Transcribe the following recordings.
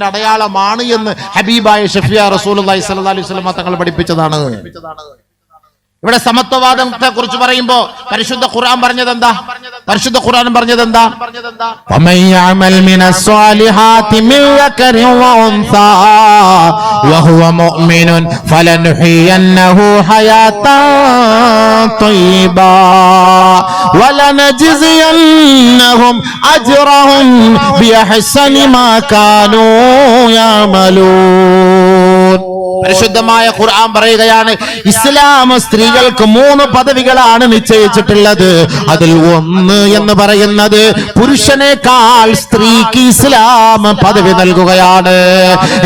അടയാളമാണ് എന്ന് ഹബീബായ ഷഫിയ റസൂലുള്ളാഹി സ്വല്ലല്ലാഹു അലൈഹി വസല്ലം തങ്ങൾ പഠിപ്പിച്ചതാണ്. ഇവിടെ സമത്വവാദത്തെ കുറിച്ച് പറയുമ്പോൾ പരിശുദ്ധ ഖുർആൻ പറഞ്ഞതെന്താ? പരിശുദ്ധ ഖുർആൻ പറഞ്ഞതെന്താ? വമൻ യഅമൽ മിനസ്സാലിഹാതി മിൻ ദക്കറിൻ വഉൻസാ വഹുവ മുഅ്മിനുൻ ഫലനുഹ്യിയന്നഹു ഹയാതൻ ത്വയ്യിബാ വലനജ്സിയന്നഹും അജ്റഹും ബിഅഹ്സനി മാ കാനൂ യഅമലൂൻ. പരിശുദ്ധമായ ഖുർആൻ പറയുകയാണ്, ഇസ്ലാം സ്ത്രീകൾക്ക് 3 പദവികളാണ് നിശ്ചയിച്ചിട്ടുള്ളത്. അതിൽ ഒന്ന് എന്ന് പറയുന്നത് പുരുഷനേക്കാൾ സ്ത്രീക്ക് ഇസ്ലാം പദവി നൽകുകയാണ്.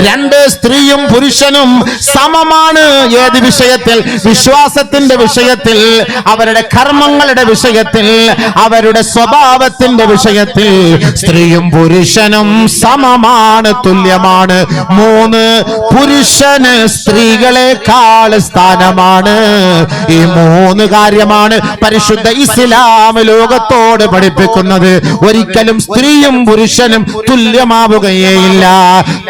2, സ്ത്രീയും പുരുഷനും സമമാണ്. ഏത് വിഷയത്തിൽ? വിശ്വാസത്തിന്റെ വിഷയത്തിൽ, അവരുടെ കർമ്മങ്ങളുടെ വിഷയത്തിൽ, അവരുടെ സ്വഭാവത്തിന്റെ വിഷയത്തിൽ സ്ത്രീയും പുരുഷനും സമമാണ്, തുല്യമാണ്. 3, പുരുഷന് സ്ത്രീകളെക്കാൾ സ്ഥാനമാണ്. ഈ 3 കാര്യമാണ് പരിശുദ്ധ ഇസ്ലാം ലോകത്തോട് പഠിപ്പിക്കുന്നത്. ഒരിക്കലും സ്ത്രീയും പുരുഷനും തുല്യമാവുകയേയില്ല.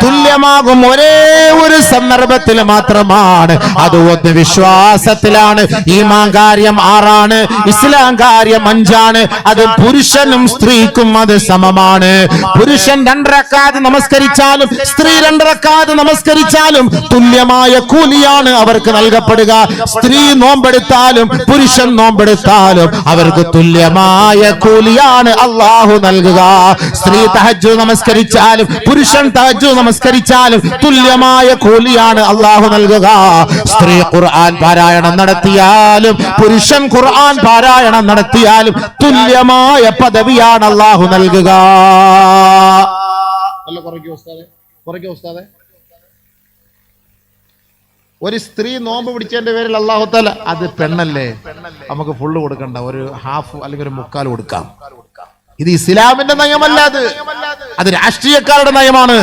തുല്യമാകും ഒരേ ഒരു സന്ദർഭത്തിൽ മാത്രമാണ്. അത് ഒന്ന് വിശ്വാസത്തിലാണ്. ഈമാൻ കാര്യം 6 ഇസ്ലാം കാര്യം 5. അത് പുരുഷനും സ്ത്രീക്കും അത് സമമാണ്. പുരുഷൻ 2 റക്അത്ത് നമസ്കരിച്ചാലും സ്ത്രീ 2 റക്അത്ത് നമസ്കരിച്ചാലും തുല്യമായ കൂലിയാണ് അവർക്ക് നൽകപ്പെടുക. സ്ത്രീ നോമ്പെടുത്താലും പുരുഷൻ നോമ്പെടുത്താലും അവർക്ക് തുല്യമായ കൂലിയാണ് അല്ലാഹു നൽകുക. സ്ത്രീ തഹജ്ജുദ് നമസ്കരിച്ചാലും പുരുഷൻ തഹജ്ജുദ് നമസ്കരിച്ചാലും തുല്യമായ കൂലിയാണ് അല്ലാഹു നൽകുക. സ്ത്രീ ഖുർആൻ പാരായണം നടത്തിയാലും പുരുഷൻ ഖുർആൻ പാരായണം നടത്തിയാലും തുല്യമായ പദവിയാണ് അല്ലാഹു നൽകുക. ഒരു സ്ത്രീ നോമ്പ് പിടിച്ചതിന്റെ പേരിൽ അല്ലാഹു തആല അത് പെണ്ണല്ലേ, നമുക്ക് ഫുള്ള് കൊടുക്കണ്ട, ഒരു ഹാഫ് അല്ലെങ്കിൽ ഒരു 1/4 കൊടുക്കാം. ഇത് ഇസ്ലാമിന്റെ നയമല്ല, അത് രാഷ്ട്രീയക്കാരുടെ നയമാണ്.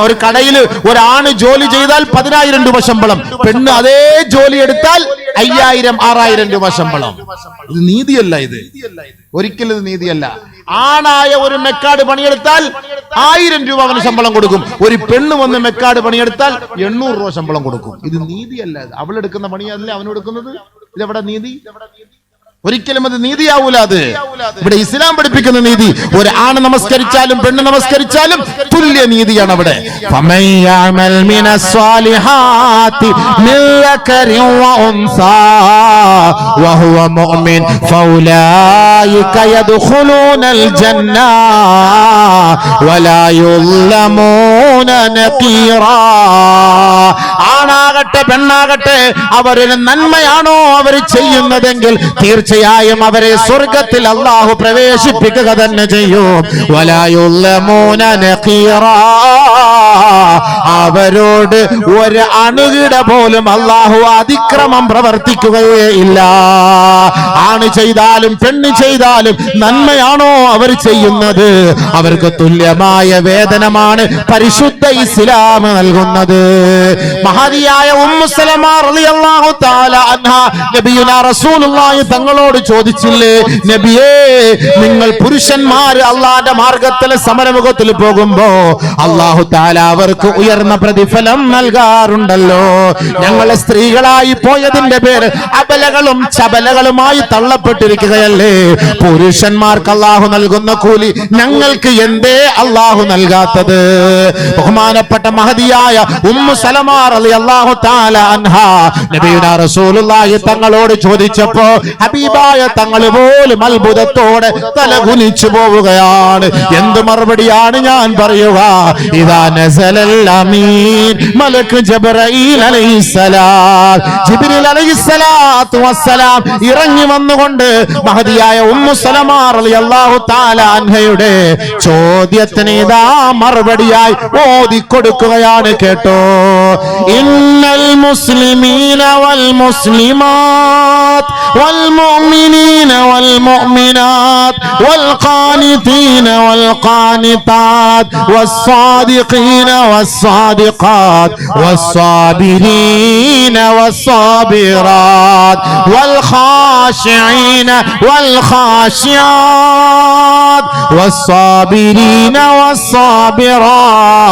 ഒരു കടയിൽ ഒരാണ് ജോലി ചെയ്താൽ 10,000 രൂപ ശമ്പളം, പെണ്ണ് അതേ ജോലി എടുത്താൽ 5,000 6,000 രൂപ ശമ്പളം. ഇത് നീതിയല്ല, ഇത് ഒരിക്കലും ഇത് നീതിയല്ല. ആണായ ഒരു മെക്കാട് പണിയെടുത്താൽ 1000 രൂപ അവന് ശമ്പളം കൊടുക്കും. ഒരു പെണ്ണ് വന്ന് മെക്കാട് പണിയെടുത്താൽ 800 രൂപ ശമ്പളം കൊടുക്കും. ഇത് നീതിയല്ല. അവളെടുക്കുന്ന പണിയല്ലേ അവനെടുക്കുന്നത്. ഇതെവിടെ നീതി? ഒരിക്കലും അത് നീതിയാവൂല. അത് ഇവിടെ ഇസ്ലാം പഠിപ്പിക്കുന്ന നീതി. ഒരു ആണ് നമസ്കരിച്ചാലും പെണ്ണ് നമസ്കരിച്ചാലും തുല്യ നീതിയാണ് അവിടെ. ഫമൻ യഅമൽ മിനസ്സാലിഹാതി മിൻ ദക്കറിൻ വഉൻസാ വഹുവ മുഅ്മിൻ ഫൗലായിക യദ്ഖുലൂനൽ ജന്ന വലാ യുളമൂന നഖീറാ. ആണാകട്ടെ പെണ്ണാകട്ടെ അവരിൽ നന്മയാണോ അവർ ചെയ്യുന്നതെങ്കിൽ തീർച്ചയായും അവരെ സ്വർഗത്തിൽ അല്ലാഹു പ്രവേശിപ്പിക്കുക തന്നെ ചെയ്യും. വലാ യുളമൂന നഖീറാ. അവരോട് ഒരു അണുകിട പോലും അല്ലാഹു അതിക്രമം പ്രവർത്തിക്കുകയേ ഇല്ല. ആണ് ചെയ്താലും പെണ്ണ് ചെയ്താലും നന്മയാണോ അവർ ചെയ്യുന്നത്, അവർക്ക് തുല്യമായ വേതനമാണ് പരിശുദ്ധ ഇസ്ലാം നൽകുന്നത്. മഹദിയായ ഉമ്മു സലമ റളിയല്ലാഹു തആല അൻഹാ നബിയുനാ റസൂലുള്ളാഹി തങ്ങളോട് ചോദിച്ചില്ലേ, നബിയേ, നിങ്ങൾ പുരുഷന്മാർ അള്ളാന്റെ മാർഗത്തിൽ സമരമുഖത്തിൽ പോകുമ്പോ അല്ലാഹു തആല അവർക്ക് ഉയർന്ന പ്രതിഫലം നൽകാറുണ്ടല്ലോ. ഞങ്ങളെ സ്ത്രീകളായി പോയതിന്റെ പേര് അബലകളും ചബലകളുമായി തള്ളപ്പെട്ടിരിക്കുകയല്ലേ. പുരുഷന്മാർക്ക് അല്ലാഹു നൽകുന്ന കൂലി ഞങ്ങൾക്ക് എന്തേ അല്ലാഹു നൽകാത്തത്? ബഹുമാനപ്പെട്ട മഹദിയായ ഉമ്മു സലമ റളിയല്ലാഹു തആല അൻഹാ നബിയുനാ റസൂലുള്ളാഹി തങ്ങളോട് ചോദിച്ചപ്പോ ഹബീബായ തങ്ങൾ പോലും അത്ഭുതത്തോടെ തലകുനിച്ചു പോവുകയാണ്. എന്ത് മറുപടിയാണ് ഞാൻ പറയുക? ഇദാ നസലൽ അമീൻ മലക്ക് ജിബ്രീൽ അലൈഹിസ്സലാം, ജിബ്രീൽ അലൈഹിസ്സലാത്തു വസ്സലാം ഇറങ്ങി വന്നുകൊണ്ട് മഹദിയായ ഉമ്മു സലമ റളിയല്ലാഹു തആല അൻഹയുടെ ചോദ്യത്തിന് ഇതാ മറുപടിയായി ഓതി കൊടുക്കുകയാണ്. കേട്ടോ, ഇന്നൽ മുസ്ലിമീന വൽ മുസ്ലിമാത്ത് والمؤمنين والمؤمنات والقانتين والقانتات والصادقين والصادقات والصابرين والصابرات والخاشعين والخاشعات والصابرين والصابرات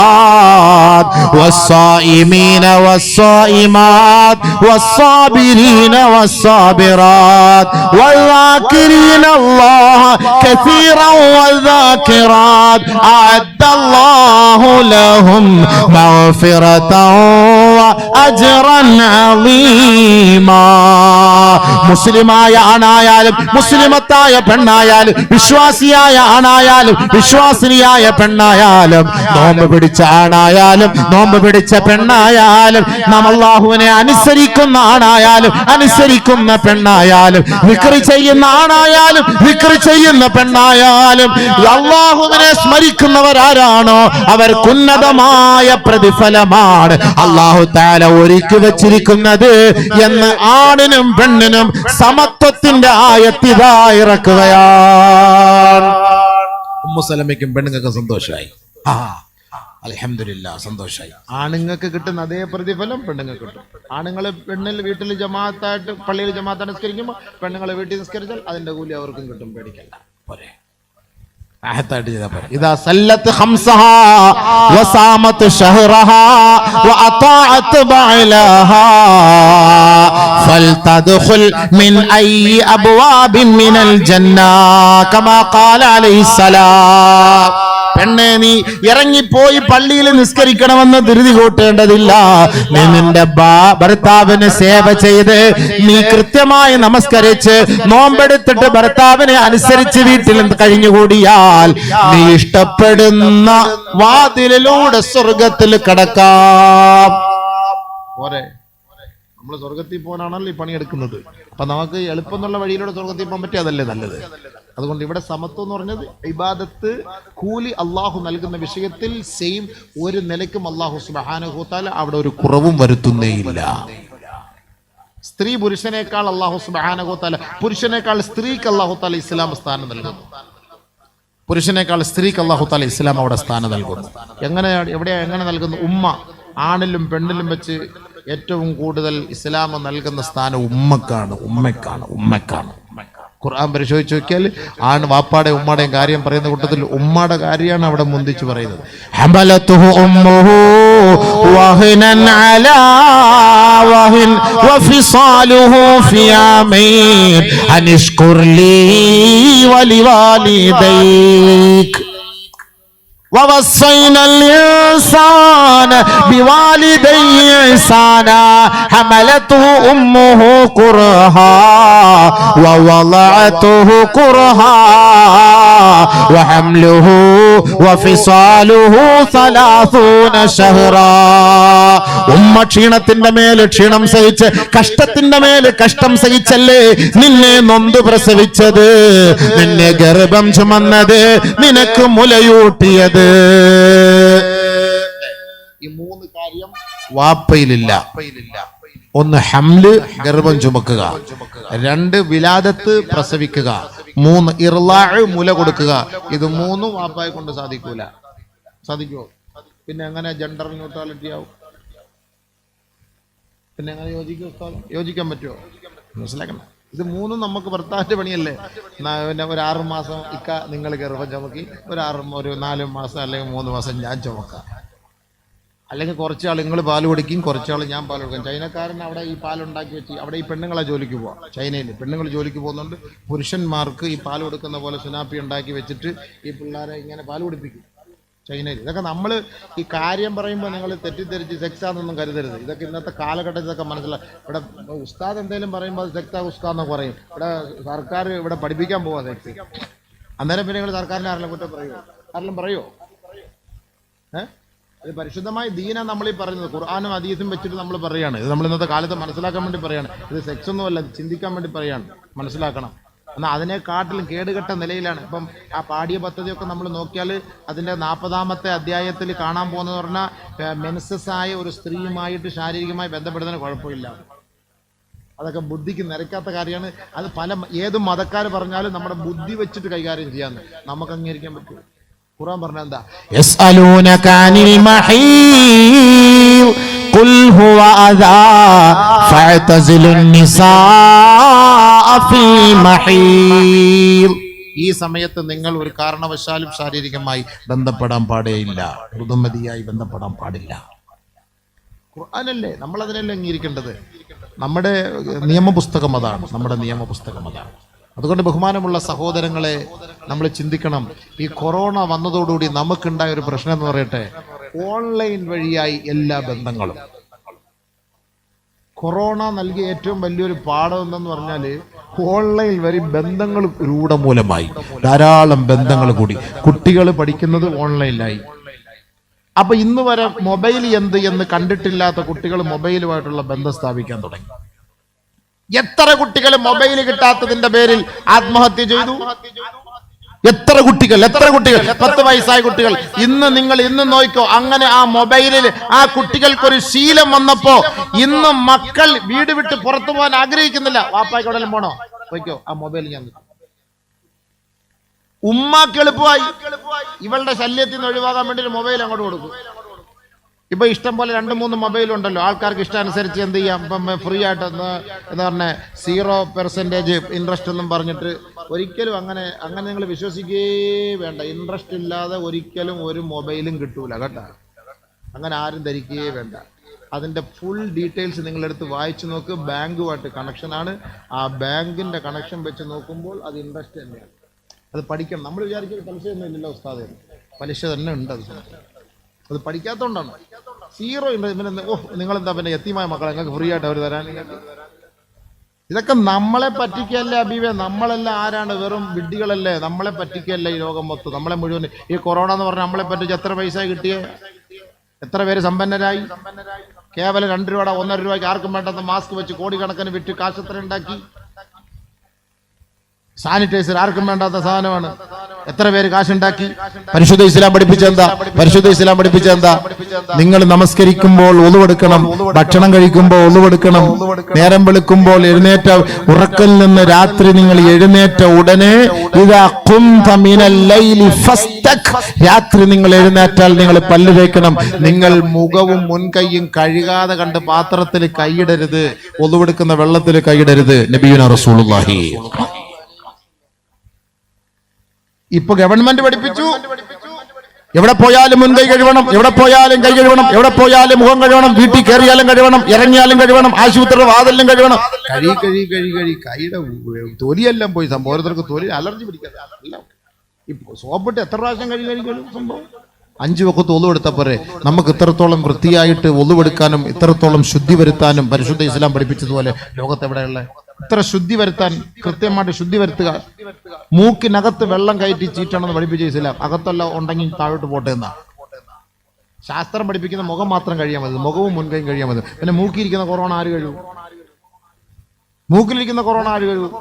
والصائمين والصائمات والصابرين والصابرات والذاكرين الله كثيرا والذاكرات أعد الله لهم مغفرة وأجرا عظيما. മുസ്ലിമായ ആണായാലും മുസ്ലിമത്തായ പെണ്ണായാലും വിശ്വാസിയായ ആണായാലും വിശ്വാസിനിയായ പെണ്ണായാലും നോമ്പ് പിടിച്ച ആണായാലും നോമ്പ് പിടിച്ച പെണ്ണായാലും നാം അല്ലാഹുവിനെ അനുസരിക്കുന്ന ആണായാലും അനുസരിക്കുന്ന പെണ്ണായാലും വിക്രി ചെയ്യുന്ന ആണായാലും വിക്രി ചെയ്യുന്ന പെണ്ണായാലും അല്ലാഹുവിനെ സ്മരിക്കുന്നവരാരാണോ അവർക്ക് ഉന്നതമായ പ്രതിഫലമാണ് അല്ലാഹു തആല ഒരുക്കി വച്ചിരിക്കുന്നത് എന്ന് ആണിനും പെണ്ണിനും സമത്വത്തിന്റെ ആയത്തിതാ ഇറക്കുകയാണ്. ഉമ്മു സലമയ്ക്കും പെണ്ണുങ്ങൾക്ക് സന്തോഷമായി. അൽഹംദുലില്ലാ, സന്തോഷമായി. ആണുങ്ങൾക്ക് കിട്ടുന്ന അതേ പ്രതിഫലം പെണ്ണുങ്ങൾക്ക് കിട്ടും. ആണുങ്ങൾ പെണ്ണിൽ വീട്ടിൽ ജമാഅത്തായിട്ട് പള്ളിയിൽ ജമാഅത്ത് നിസ്കരിക്കുമ്പോൾ പെണ്ണുങ്ങളെ വീട്ടിൽ നിസ്കരിച്ചാൽ അതിന്റെ കൂലി അവർക്കും കിട്ടും, പേടിക്കണ്ട. പോരെ, ആഹത്തായിട്ട് ചെയ്താൽ പോരെ. ഇദാ സല്ലത്ത് ഖംസഹാ വസാമത്ത് ശഹ്റഹാ വഅതാഅത്ത് ബഅലഹാ ഫൽതദ്ഖുൽ മിൻ അയ്യി അബ്വാബിൻ മിനൽ ജന്ന കമാ ഖാല അലൈഹിസ്സലാം. പെണ്ണെ, നീ ഇറങ്ങിപ്പോയി പള്ളിയിൽ നിസ്കരിക്കണമെന്ന് ധൃതി കൂട്ടേണ്ടതില്ല. നീ നിന്റെ ഭർത്താവിന് സേവ ചെയ്ത് നീ കൃത്യമായി നമസ്കരിച്ച് നോമ്പെടുത്തിട്ട് ഭർത്താവിനെ അനുസരിച്ച് വീട്ടിൽ കഴിഞ്ഞുകൂടിയാൽ നീ ഇഷ്ടപ്പെടുന്ന വാതിലിലൂടെ സ്വർഗത്തിൽ കടക്കാം. പോരെ, നമ്മൾ സ്വർഗത്തിൽ പോകാനാണല്ലോ ഈ പണിയെടുക്കുന്നത്. അപ്പൊ നമുക്ക് എളുപ്പം എന്നുള്ള വഴിയിലൂടെ സ്വർഗത്തിൽ പോകാൻ പറ്റിയ അതല്ലേ നല്ലത്. അതുകൊണ്ട് ഇവിടെ സമത്വം എന്ന് പറഞ്ഞത് ഇബാദത്ത് കൂലി അള്ളാഹു നൽകുന്ന വിഷയത്തിൽ സെയിം ഒരു നിലയ്ക്കും അള്ളാഹു സുബ്ഹാനഹു വ തആല അവിടെ ഒരു കുറവും വരുത്തുന്നേയില്ല. സ്ത്രീ പുരുഷനേക്കാൾ അള്ളാഹു സുബ്ഹാനഹു വ തആല പുരുഷനേക്കാൾ സ്ത്രീക്ക് അള്ളാഹു തആല ഇസ്ലാം സ്ഥാനം നൽകുന്നു. പുരുഷനേക്കാൾ സ്ത്രീക്ക് അള്ളാഹു തആല ഇസ്ലാം അവിടെ സ്ഥാനം നൽകുന്നു. എങ്ങനെ നൽകുന്നു? ഉമ്മ ആണിലും പെണ്ണിലും വെച്ച് ഏറ്റവും കൂടുതൽ ഇസ്ലാം നൽകുന്ന സ്ഥാനം ഉമ്മക്കാണ്. ഖുർആൻ പരിശോധിച്ച് നോക്കിയാൽ ആണ് വാപ്പാടെ ഉമ്മാടെയും കാര്യം പറയുന്ന കൂട്ടത്തിൽ ഉമ്മാടെ കാര്യമാണ് അവിടെ മുന്തിച്ച് പറയുന്നത്. ഹമലതുഹു ഉമ്മുഹു വഹ്നൻ അലാ വഹ്ൻ വഫിസാലുഹു ഫിയാമൈൻ അനിഷ്കുർ ലീ വലിവാലിദൈക് ووصينا الإنسان بوالديه إحسانا حملته أمه كرها ووضعته كرها وحمله وفصاله 30 شهرا. ഉമ്മ ക്ഷീണത്തിന്റെ മേല് ക്ഷീണം സഹിച്ച് കഷ്ടത്തിന്റെ മേല് കഷ്ടം സഹിച്ചല്ലേ നിന്നെ നൊന്ത് പ്രസവിച്ചത്, നിന്നെ ഗർഭം ചുമന്നത്, നിനക്ക് മുലയൂട്ടിയത്. ഈ 3 കാര്യം വാപ്പയിലില്ല. ഒന്ന് ഹംല്, ഗർഭം ചുമക്കുക. 2 വിലാദത്ത്, പ്രസവിക്കുക. 3 ഇർലാഅ്, മുല കൊടുക്കുക. ഇത് 3 വാപ്പായെ കൊണ്ട് സാധിക്കൂല. സാധിക്കുമോ? പിന്നെ എങ്ങനെ ജെൻഡർ ന്യൂട്രാലിറ്റി ആവും? പിന്നെ എങ്ങനെ യോജിക്കാൻ പറ്റുമോ? മനസ്സിലാക്കണം. ഇത് 3 നമുക്ക് ഭർത്താവിന്റെ പണിയല്ലേ. പിന്നെ ഒരു 6 മാസം ഇക്ക നിങ്ങൾ ഗർഭം ചുമക്കി, ഒരു 4 മാസം അല്ലെങ്കിൽ 3 മാസം ഞാൻ ചുമക്കാം. അല്ലെങ്കിൽ കുറച്ചാൾ നിങ്ങൾ പാൽ കുടിക്കും, കുറച്ചാൾ ഞാൻ പാൽ കൊടുക്കും. ചൈനക്കാരൻ അവിടെ ഈ പാലുണ്ടാക്കി വെച്ച് അവിടെ ഈ പെണ്ണുങ്ങളെ ജോലിക്ക് പോവാം. ചൈനയിൽ പെണ്ണുങ്ങൾ ജോലിക്ക് പോകുന്നുണ്ട്. പുരുഷന്മാർക്ക് ഈ പാൽ കൊടുക്കുന്ന പോലെ സുനാപ്പി ഉണ്ടാക്കി വെച്ചിട്ട് ഈ പിള്ളേരെ ഇങ്ങനെ പാൽ കുടിപ്പിക്കും ചൈനയിൽ. ഇതൊക്കെ നമ്മൾ ഈ കാര്യം പറയുമ്പോൾ നിങ്ങൾ തെറ്റിദ്ധരിച്ച് സെക്സാന്നൊന്നും കരുതരുത്. ഇതൊക്കെ ഇന്നത്തെ കാലഘട്ടത്തിൽ ഇതൊക്കെ മനസ്സിലാവും. ഇവിടെ ഉസ്താദ് എന്തെങ്കിലും പറയുമ്പോൾ അത് സെക്സാ ഉസ്താദെന്നൊക്കെ പറയും. ഇവിടെ സർക്കാർ ഇവിടെ പഠിപ്പിക്കാൻ പോവാ സെക്സ്. അന്നേരം പിന്നെ നിങ്ങൾ സർക്കാരിനെ ആരെല്ലാം കുറ്റം പറയുമോ? ആരെല്ലാം പറയുമോ? അത് പരിശുദ്ധമായ ദീന നമ്മൾ ഈ പറയുന്നത്. ഖുർആനും ഹദീസും വെച്ചിട്ട് നമ്മൾ പറയാണ്. ഇത് നമ്മൾ ഇന്നത്തെ കാലത്ത് മനസ്സിലാക്കാൻ വേണ്ടി പറയാണ്. ഇത് സെക്സ് ഒന്നുമല്ല, ചിന്തിക്കാൻ വേണ്ടി പറയാണ്. മനസ്സിലാക്കണം. എന്നാൽ അതിനെക്കാട്ടിലും കേടുകെട്ട നിലയിലാണ് ഇപ്പം ആ പാഠ്യ പദ്ധതിയൊക്കെ നമ്മൾ നോക്കിയാൽ അതിൻ്റെ 40ാമത്തെ അധ്യായത്തിൽ കാണാൻ പോകുന്നതെന്ന് പറഞ്ഞാൽ മെൻസസ് ആയ ഒരു സ്ത്രീയുമായിട്ട് ശാരീരികമായി ബന്ധപ്പെടുന്നതിന് കുഴപ്പമില്ല. അതൊക്കെ ബുദ്ധിക്ക് നിരക്കാത്ത കാര്യമാണ്. അത് ഏത് മതക്കാർ പറഞ്ഞാലും നമ്മുടെ ബുദ്ധി വെച്ചിട്ട് കൈകാര്യം ചെയ്യാന്ന് നമുക്ക് അംഗീകരിക്കാൻ പറ്റും. ഖുർആൻ പറഞ്ഞ എന്താ? യസ്അലൂനക അനിൽ മഹീദ് ഖുൽ ഹുവ അദാ ഫഅതസിലുൻ നിസാഅ ഫിൽ മഹീദ്. ഈ സമയത്ത് നിങ്ങൾ ഒരു കാരണവശാലും ശാരീരികമായി ബന്ധപ്പെടാൻ പാടില്ല, ഋതുമതിയായി ബന്ധപ്പെടാൻ പാടില്ല. ഖുർആനല്ലേ, നമ്മൾ അതിനല്ലേ അംഗീകരിക്കേണ്ടത്. നമ്മുടെ നിയമപുസ്തകം അതാണ്, നമ്മുടെ നിയമപുസ്തകം അതാണ്. അതുകൊണ്ട് ബഹുമാനമുള്ള സഹോദരങ്ങളെ, നമ്മൾ ചിന്തിക്കണം. ഈ കൊറോണ വന്നതോടുകൂടി നമുക്കുണ്ടായ ഒരു പ്രശ്നം എന്ന് പറയട്ടെ, ഓൺലൈൻ വഴിയായി എല്ലാ ബന്ധങ്ങളും. കൊറോണ നൽകിയ ഏറ്റവും വലിയൊരു പാഠം എന്തെന്ന് പറഞ്ഞാൽ ഓൺലൈൻ വഴി ബന്ധങ്ങൾ രൂഢമൂലമായി, ധാരാളം ബന്ധങ്ങൾ കൂടി. കുട്ടികൾ പഠിക്കുന്നത് ഓൺലൈനിലായി. അപ്പൊ ഇന്ന് വരെ മൊബൈൽ എന്ത് എന്ന് കണ്ടിട്ടില്ലാത്ത കുട്ടികൾ മൊബൈലുമായിട്ടുള്ള ബന്ധം സ്ഥാപിക്കാൻ തുടങ്ങി. എത്ര കുട്ടികൾ മൊബൈൽ കിട്ടാത്തതിന്റെ പേരിൽ ആത്മഹത്യ ചെയ്തു? എത്ര കുട്ടികൾ 10 വയസ്സായ കുട്ടികൾ. ഇന്ന് നോക്കിക്കോ, അങ്ങനെ ആ മൊബൈലിൽ ആ കുട്ടികൾക്കൊരു ശീലം വന്നപ്പോ ഇന്ന് മക്കൾ വീട് വിട്ട് പുറത്തു പോകാൻ ആഗ്രഹിക്കുന്നില്ല. വാപ്പായ്ക്ക് എവിടെയും പോണോ, പോയിക്കോ, ആ മൊബൈൽ ഞാൻ. ഉമ്മാക്ക് എളുപ്പമായി, ഇവളുടെ ശല്യത്തിൽ നിന്ന് ഒഴിവാകാൻ വേണ്ടി ഒരു മൊബൈൽ അങ്ങോട്ട് കൊടുക്കും. ഇപ്പൊ ഇഷ്ടം പോലെ 2-3 മൊബൈൽ ഉണ്ടല്ലോ. ആൾക്കാർക്ക് ഇഷ്ടാനുസരിച്ച് എന്ത് ചെയ്യാം. ഇപ്പം ഫ്രീ ആയിട്ട് എന്താ പറഞ്ഞ 0% ഇൻട്രസ്റ്റ് എന്നും പറഞ്ഞിട്ട് ഒരിക്കലും അങ്ങനെ നിങ്ങൾ വിശ്വസിക്കേ വേണ്ട. ഇൻട്രസ്റ്റ് ഇല്ലാതെ ഒരിക്കലും ഒരു മൊബൈലും കിട്ടൂല കേട്ടോ. അങ്ങനെ ആരും ധരിക്കുകയേ വേണ്ട. അതിൻ്റെ ഫുൾ ഡീറ്റെയിൽസ് നിങ്ങളെടുത്ത് വായിച്ചു നോക്ക്. ബാങ്കുമായിട്ട് കണക്ഷനാണ്. ആ ബാങ്കിൻ്റെ കണക്ഷൻ വെച്ച് നോക്കുമ്പോൾ അത് ഇൻട്രസ്റ്റ് തന്നെയാണ്. അത് പഠിക്കണം. നമ്മൾ വിചാരിക്കുന്നത് പലിശയൊന്നും ഇല്ലല്ലോ ഉസ്താദേ, പലിശ തന്നെ ഉണ്ട്. അത് പഠിക്കാത്തതുകൊണ്ടാണ് 0 ഇൻട്രസ്റ്റ്. നിങ്ങളെന്താ പിന്നെ യത്തീമായ മക്കളെ നിങ്ങൾക്ക് ഫ്രീ ആയിട്ട് അവർ തരാൻ? ഇതൊക്കെ നമ്മളെ പറ്റിക്കല്ലേ അബീബേ. നമ്മളെല്ലാം ആരാണ്? വെറും വിഡ്ഢികളല്ലേ. നമ്മളെ പറ്റിക്കല്ലേ ഈ ലോകം മൊത്തം, നമ്മളെ മുഴുവൻ. ഈ കൊറോണ എന്ന് പറഞ്ഞാൽ നമ്മളെ പറ്റിച്ച് എത്ര പൈസ കിട്ടിയേ? എത്ര പേര് സമ്പന്നരായി? കേവലം 2 രൂപ 1.5 രൂപയ്ക്ക് ആർക്കും വേണ്ടാത്ത മാസ്ക് വെച്ച് കോടിക്കണക്കിന് വിറ്റ് കാശ് എത്ര ഉണ്ടാക്കി? സാനിറ്റൈസർ ആർക്കും വേണ്ടാത്ത സാധനമാണ്. എത്ര പേര് കാശുണ്ടാക്കി? പരിശുദ്ധ ഇസ്ലാം പഠിപ്പിച്ചെന്താ? നിങ്ങൾ നമസ്കരിക്കുമ്പോൾ ഒളുവെടുക്കണം, ഭക്ഷണം കഴിക്കുമ്പോൾ ഒളുവെടുക്കണം, നേരം വെളുക്കുമ്പോൾ എഴുന്നേറ്റ ഉറക്കൽ നിന്ന് രാത്രി നിങ്ങൾ എഴുന്നേറ്റ ഉടനെ രാത്രി നിങ്ങൾ എഴുന്നേറ്റാൽ നിങ്ങൾ പല്ല് തേക്കണം. നിങ്ങൾ മുഖവും മുൻകൈയും കഴുകാതെ കണ്ട് പാത്രത്തിൽ കൈയിടരുത്, ഒളുവെടുക്കുന്ന വെള്ളത്തിൽ കൈയിടരുത്. നബിയുനാ റസൂലുള്ളാഹി. ഇപ്പൊ ഗവൺമെന്റ് പഠിപ്പിച്ചു, എവിടെ പോയാലും മുൻകൈ കഴുകണം, എവിടെ പോയാലും കൈ കഴുകണം, എവിടെ പോയാലും മുഖം കഴുകണം, വീട്ടിൽ കയറിയാലും കഴുകണം, ഇറങ്ങിയാലും കഴുകണം, ആശുപത്രിയുടെ വാതിലും കഴുകണം. കൈയുടെ തൊലിയെല്ലാം പോയി. സംഭവം ഓരോരുത്തർക്ക് തൊലി അലർജി പിടിക്കാതെ ഇപ്പൊ സോപ്പിട്ട് എത്ര പ്രാവശ്യം കഴിയും സംഭവം. 5 വഖത്ത് ഒളുവെടുത്ത പോരെ. നമുക്ക് ഇത്രത്തോളം വൃത്തിയായിട്ട് ഒളുവെടുക്കാനും ഇത്രത്തോളം ശുദ്ധി വരുത്താനും പരിശുദ്ധ ഇസ്ലാം പഠിപ്പിച്ചതുപോലെ ലോകത്ത് എവിടെയുള്ള ഇത്ര ശുദ്ധി വരുത്താൻ, കൃത്യമായിട്ട് ശുദ്ധി വരുത്തുക. മൂക്കിനകത്ത് വെള്ളം കയറ്റി ചീറ്റണമെന്ന് പഠിപ്പിച്ച ഇസ്ലാം. അകത്തെല്ലാം ഉണ്ടെങ്കിൽ താഴോട്ട് പോട്ടെ എന്നാ ശാസ്ത്രം പഠിപ്പിക്കുന്ന. മുഖം മാത്രം കഴിയാൻ മതി, മുഖവും മുൻകൈയും കഴിയാൻ മതി. പിന്നെ മൂക്കിയിരിക്കുന്ന കൊറോണ ആര് കഴിവും? മൂക്കിലിരിക്കുന്ന കൊറോണ ആര് കഴിവും?